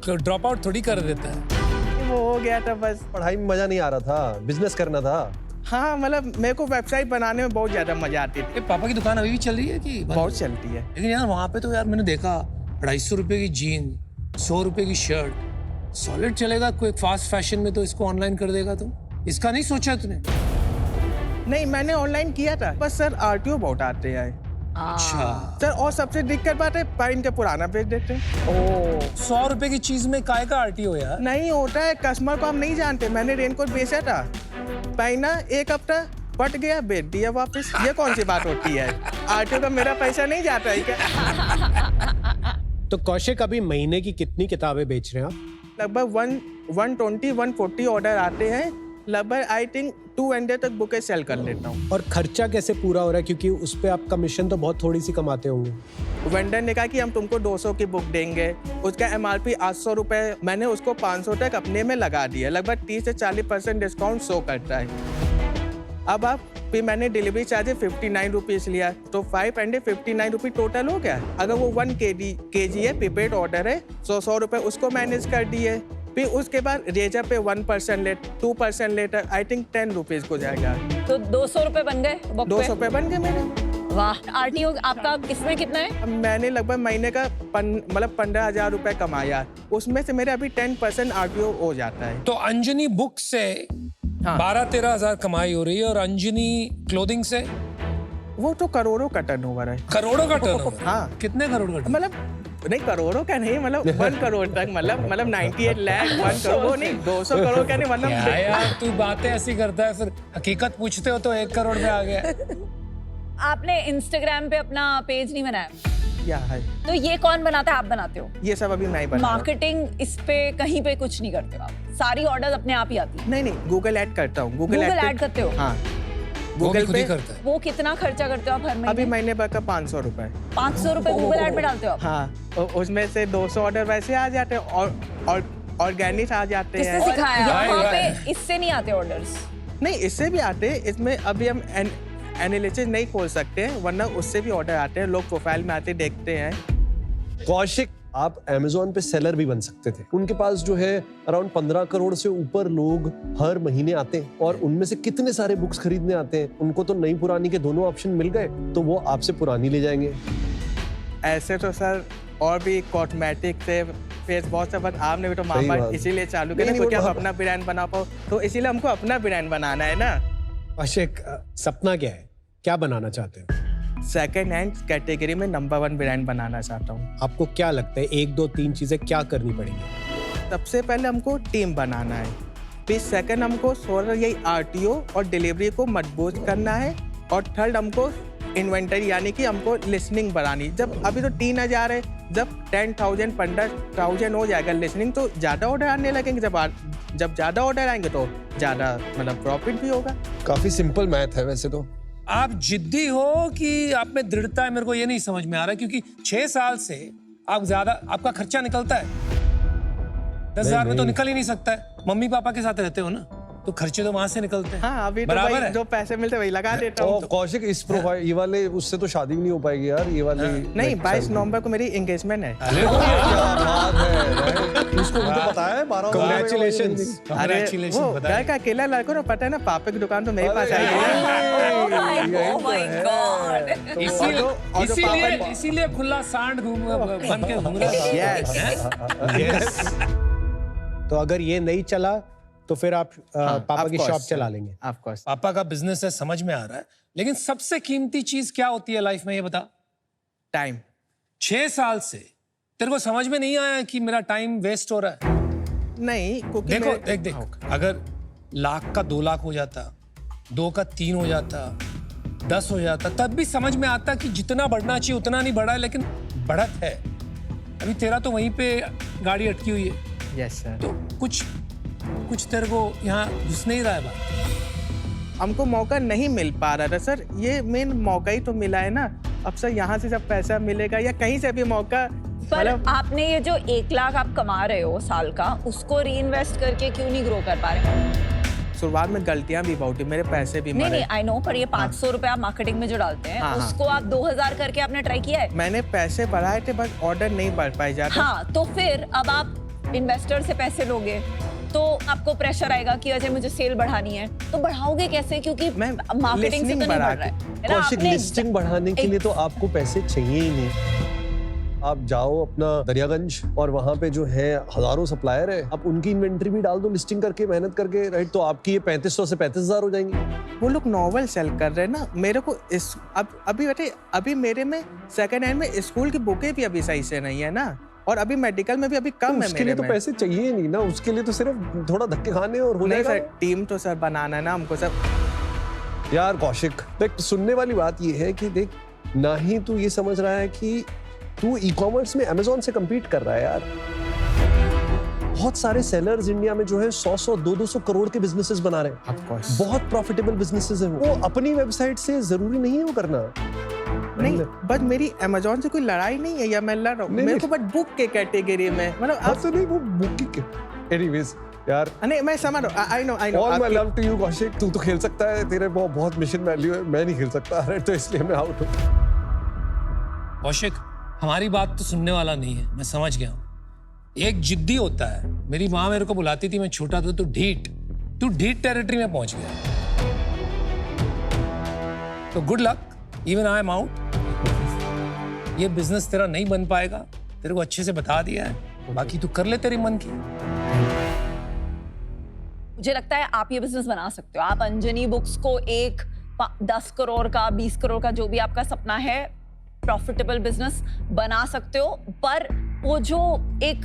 ड्रॉप आउट थोड़ी कर देता है। वो हो गया था बस। पढ़ाई में मजा नहीं आ रहा था, बिजनेस करना था। हाँ मतलब मेरे को वेबसाइट बनाने में बहुत ज्यादा मजा आती थी। पापा की दुकान अभी भी चल रही है कि बहुत चलती है। लेकिन यार वहाँ पे तो यार मैंने देखा 250 रुपए की जीन, 100 रुपए की शर्ट, सॉलिड चलेगा। कोई फास्ट फैशन में तो इसको ऑनलाइन कर देगा। तुम इसका नहीं सोचा तूने? नहीं मैंने ऑनलाइन किया था, बस सर आरटीओ बहुत आते हैं। अच्छा सर और सबसे दिक्कत बात है पहन के पुराना बेच देते हैं। ओ 100 रुपए की चीज में काय का आरटीओ यार? नहीं होता है, कस्टमर को हम नहीं जानते। मैंने रेनकोट बेचा था, पहना 1 हफ्ता फट गया, बेच दिया वापस। ये कौन सी बात होती है? आरटीओ का मेरा पैसा नहीं जाता है क्या? तो कौशिक अभी महीने की कितनी किताबें बेच रहे हैं आप? लगभग 120-140 ऑर्डर आते हैं। लगभग आई थिंक 200 तक बुकें सेल कर लेता हूँ। और खर्चा कैसे पूरा हो रहा है, क्योंकि उस पे आप कमीशन तो बहुत थोड़ी सी कमाते होंगे। वेंडर ने कहा कि हम तुमको 200 की बुक देंगे, उसका MRP 800 रुपए, मैंने उसको 500 तक अपने में लगा दिया। लगभग 30 से 40% डिस्काउंट शो करता है। अब आप फिर मैंने डिलीवरी चार्ज 59 रुपीज लिया, तो 559 रुपीज टोटल हो गया। अगर वो 1 kg है, प्रीपेड ऑर्डर है, 100 रुपए उसको मैनेज कर दिए। फिर उसके बाद रेजर पे 1% late, 2% later, I think 10 rupees को जाएगा। तो 200 रुपए बन गए? 200 रुपए बन गए मेरे। वाह। आरटीओ आपका इसमें कितना है? मैंने लगभग महीने का मतलब 15,000 रुपए कमाया, उसमें से मेरे अभी 10% आरटीओ हो जाता है। तो अंजनी बुक से 12-13 हजार कमाई हो रही है, और अंजनी क्लोथिंग से वो तो करोड़ों का टर्नओवर है। करोड़ों का टर्नओवर? हाँ। कितने करोड़ का? मतलब नहीं करोड़ों का नहीं, मतलब 1 करोड़ तक, मतलब 98 लाख 1 करोड़, वो नहीं 200 करोड़ का नहीं, मतलब क्या यार तू बातें ऐसी करता है, फिर हकीकत पूछते हो तो 1 करोड़ पे आ गया। आपने इंस्टाग्राम पे अपना पेज नहीं बनाया? क्या है? तो ये कौन बनाता है? आप बनाते हो? ये सब अभी मैं ही बना रहा हूं। मार्केटिंग इस पे कहीं पे कुछ नहीं करते हो आप? सारी ऑर्डर अपने आप ही आती है? नहीं गूगल ऐड करता हूँ। गूगल ऐड करते हो? हाँ वो भी गूगल खुद ही पे। करता है। वो कितना खर्चा करते हो आप हर महीने? अभी महीने भर का 500 रुपए। 500 रुपए गूगल ऐड पे डालते हो आप? हाँ, उसमें से 200 ऑर्डर वैसे आ जाते हैं और ऑर्गेनिक आ जाते किसने हैं। सिखाया? वहाँ पे इससे नहीं आते ऑर्डर्स? नहीं इससे भी आते हैं, इसमें अभी हम एनालिसिस नहीं खोल सकते हैं, वरना उससे भी ऑर्डर आते हैं। लोग प्रोफाइल में आते देखते हैं। कौशिक, आप Amazon पे सेलर भी बन सकते थे। उनके पास जो है अराउंड 15 करोड़ से ऊपर लोग हर महीने आते हैं, और उनमें से कितने सारे बुक्स खरीदने आते हैं। उनको तो नई पुरानी के दोनों ऑप्शन मिल गए, तो वो आपसे पुरानी ले जाएंगे। ऐसे तो सर और भी कॉस्मेटिक से फेस वॉश से, बट आपने भी तो सही मामा बात। इसीलिए चालू किया नहीं, क्योंकि वो आप बात- अपना ब्रांड बना पाओ, तो इसीलिए हमको अपना ब्रांड बनाना है ना। कौशिक, सपना क्या है, क्या बनाना चाहते हो? सेकंड हैंड कैटेगरी में नंबर 1 ब्रांड बनाना चाहता हूँ। आपको क्या लगता है 1, 2, 3 चीजें क्या करनी पड़ेंगी? सबसे पहले हमको टीम बनाना है, फिर सेकंड हमको यही आरटीओ और डिलीवरी को मजबूत करना है, और थर्ड हमको इन्वेंटरी यानी कि हमको लिसनिंग बढ़ानी। जब अभी तो 3000 है, जब 10,000 15,000 हो जाएगा लिसनिंग, तो ज़्यादा ऑर्डर आने लगेंगे। जब ज़्यादा ऑर्डर आएंगे तो ज़्यादा मतलब प्रॉफिट भी होगा। काफी सिंपल मैथ है वैसे तो। आप जिद्दी हो कि आप में दृढ़ता है, मेरे को ये नहीं समझ में आ रहा, क्योंकि 6 साल से आप ज्यादा आपका खर्चा निकलता है। 10,000 में तो निकल ही नहीं सकता है। मम्मी पापा के साथ रहते हो ना, तो खर्चे तो वहां से निकलते हैं। हाँ अभी तो बराबर भाई है। जो पैसे मिलते वही लगा देता हूँ। कौशिक, इस प्रोफाइल ये वाले उससे तो शादी भी नहीं हो पाएगी यार, ये वाली। नहीं 22 नवंबर को मेरी एंगेजमेंट है। क्या बात है। उसको उनको पता है 12। Congratulations। अरे Congratulations, वो बधाई। घर का अकेला लड़का ना, पता है ना, पापा की दुकान तो मेरे पास आई Oh my God। इसीलिए खुला सांड बन के घूम रहा है। यस। तो अगर ये नहीं चला तो फिर आप पापा की शॉप चला लेंगे? Of course. पापा का बिजनेस है, समझ में आ रहा है, लेकिन सबसे कीमती चीज क्या होती है लाइफ में, ये बता। टाइम। 6 साल से तेरे को समझ में नहीं आया कि मेरा टाइम वेस्ट हो रहा है? नहीं क्योंकि देखो मेरे- देख, अगर लाख का 2 लाख हो जाता, 2 का 3 हो जाता, 10 हो जाता, तब भी समझ में आता कि जितना बढ़ना चाहिए उतना नहीं बढ़ा है, लेकिन बढ़त है। अभी तेरा तो वहीं पे गाड़ी अटकी हुई है। Yes sir. तो कुछ तेरे को यहाँ घुस नहीं रहा है बात। हमको मौका नहीं मिल पा रहा था सर, ये मेन मौका ही तो मिला है ना। अब सर यहाँ से जब पैसा मिलेगा या कहीं से भी मौका, पर मतलब आपने ये जो 1 लाख आप कमा रहे हो साल का, उसको री इन्वेस्ट करके क्यों नहीं ग्रो कर पा रहे? शुरुआत में गलतियां भी बहुत थी, मेरे पैसे भी नहीं मरे। नहीं आई नो, पर ये 500 रुपए आप मार्केटिंग में जो डालते हैं, हाँ, हाँ। उसको आप 2000 करके आपने ट्राई किया है? मैंने पैसे बढ़ाए थे, बस ऑर्डर नहीं बढ़ पाए जाते। हाँ, तो फिर अब आप इन्वेस्टर से पैसे लोगे, तो आपको प्रेशर आएगा कि अजय मुझे सेल बढ़ानी है, तो बढ़ाओगे कैसे? क्योंकि मैम, मार्केटिंग से तो listening नहीं बढ़ा बढ़ रहा है ना। कौशिक, आपने लिस्टिंग बढ़ाने के लिए तो आपको पैसे चाहिए ही नहीं। आप जाओ अपना दरियागंज और वहां पे जो है हजारों सप्लायर है, आप उनकी इन्वेंट्री भी डाल दो लिस्टिंग करके, मेहनत करके, राइट? तो आपकी ये 3500 से 35,000 हो जाएंगी। वो लोग नॉवल सेल कर रहे हैं ना, मेरे को इस अभी मेरे में सेकंड हैंड में स्कूल की बुकें भी अभी सही से नहीं है ना, और अभी मेडिकल में भी अभी कम है उसके लिए तो पैसे चाहिए ही नहीं ना, उसके लिए तो सिर्फ थोड़ा धक्के खाने और हो नहीं जाएगा। सर, टीम तो सर बनाना है ना हमको सब। यार कौशिक देख, सुनने वाली बात ये है कि देख, ना ही तू ये समझ रहा है कि तू ई कॉमर्स में अमेज़न से compete कर रहा है यार। बहुत सारे सेलर्स इंडिया में जो है 100-100, 200 करोड़ के बिजनेसेस बना रहे हैं। Of course. बहुत प्रॉफिटेबल बिजनेसेस हैं वो अपनी वेबसाइट से जरूरी नहीं है वो करना। नहीं, बट मेरी अमेज़न से कोई लड़ाई नहीं है, या मैं लड़ रहा हूँ, मेरे को बट बुक के कैटेगरी में, मतलब आप तो नहीं, वो बुकिंग के एनीवेज यार। नहीं, मैं समझ रहा हूँ, I know all my love to you Kaushik, तू तो खेल सकता है, तेरे बहुत मिशन वैल्यू है, मैं नहीं खेल सकता, तो इसलिए मैं आउट हूँ। कौशिक, हमारी बात तो सुनने वाला नहीं है, मैं समझ गया हूँ। एक जिद्दी होता है। मेरी माँ मेरे को बुलाती थी, मैं छोटा था, तू ढीठ टेरिटरी में पहुंच गया। तो good luck, even I am out. ये बिजनेस तेरा नहीं बन पाएगा, तेरे को अच्छे से बता दिया है, बाकी तू कर ले तेरी मन की। मुझे लगता है आप ये बिजनेस बना सकते हो। आप अंजनी बुक्स को एक 10 करोड़ का, 20 करोड़ का, जो भी आपका सपना है, प्रॉफिटेबल बिजनेस बना सकते हो। पर वो जो एक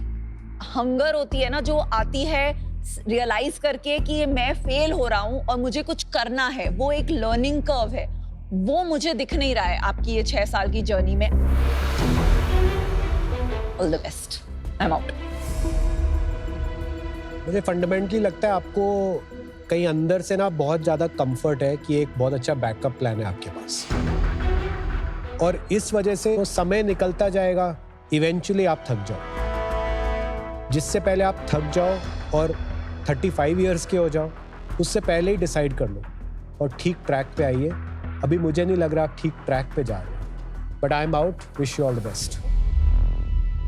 हंगर होती है ना, जो आती है रियलाइज करके कि ये मैं फेल हो रहा हूं और मुझे कुछ करना है, वो एक लर्निंग कर्व है, वो मुझे दिख नहीं रहा है आपकी ये 6 साल की जर्नी में। All the best, I am out. मुझे फंडामेंटली लगता है आपको कहीं अंदर से ना बहुत ज्यादा कंफर्ट है कि एक बहुत अच्छा बैकअप प्लान है आपके पास, और इस वजह से वो समय निकलता जाएगा, इवेंचुअली आप थक जाओ। जिससे पहले आप थक जाओ और 35 इयर्स के हो जाओ, उससे पहले ही डिसाइड कर लो और ठीक ट्रैक पे आइए। अभी मुझे नहीं लग रहा आप ठीक ट्रैक पे जा रहे हो, but I am out, wish you all the best.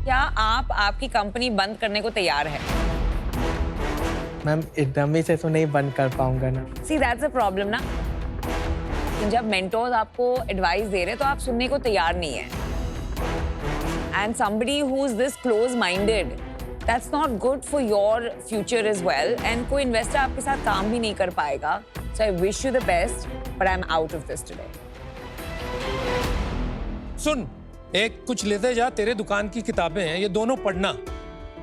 क्या आप आपकी कंपनी बंद करने को तैयार है? मैम, एकदम ही से तो नहीं बंद कर पाऊंगा ना। सी दैट्स अ प्रॉब्लम ना, जब मेंटोर्स आपको एडवाइस दे रहे हैं तो आप सुनने को तैयार नहीं है। And somebody who is this close minded, that's not good for your future as well, and कोई इन्वेस्टर आपके साथ काम भी नहीं कर पाएगा। So I wish you the best, but I am out of this today. सुन, एक कुछ लेते जा, तेरे दुकान की किताबें हैं, ये दोनों पढ़ना।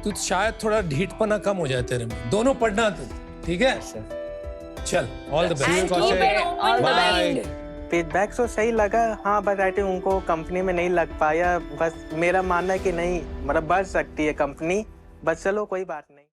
तू शायद थोड़ा ढीठपना कम हो जाए तेरे में, दोनों पढ़ना तू, ठीक है? चल, ऑल द बेस्ट। फीडबैक तो सही लगा, हाँ, बट आई थिंक उनको कंपनी में नहीं लग पाया। बस मेरा मानना है कि नहीं, मतलब बढ़ सकती है कंपनी, बस चलो कोई बात नहीं।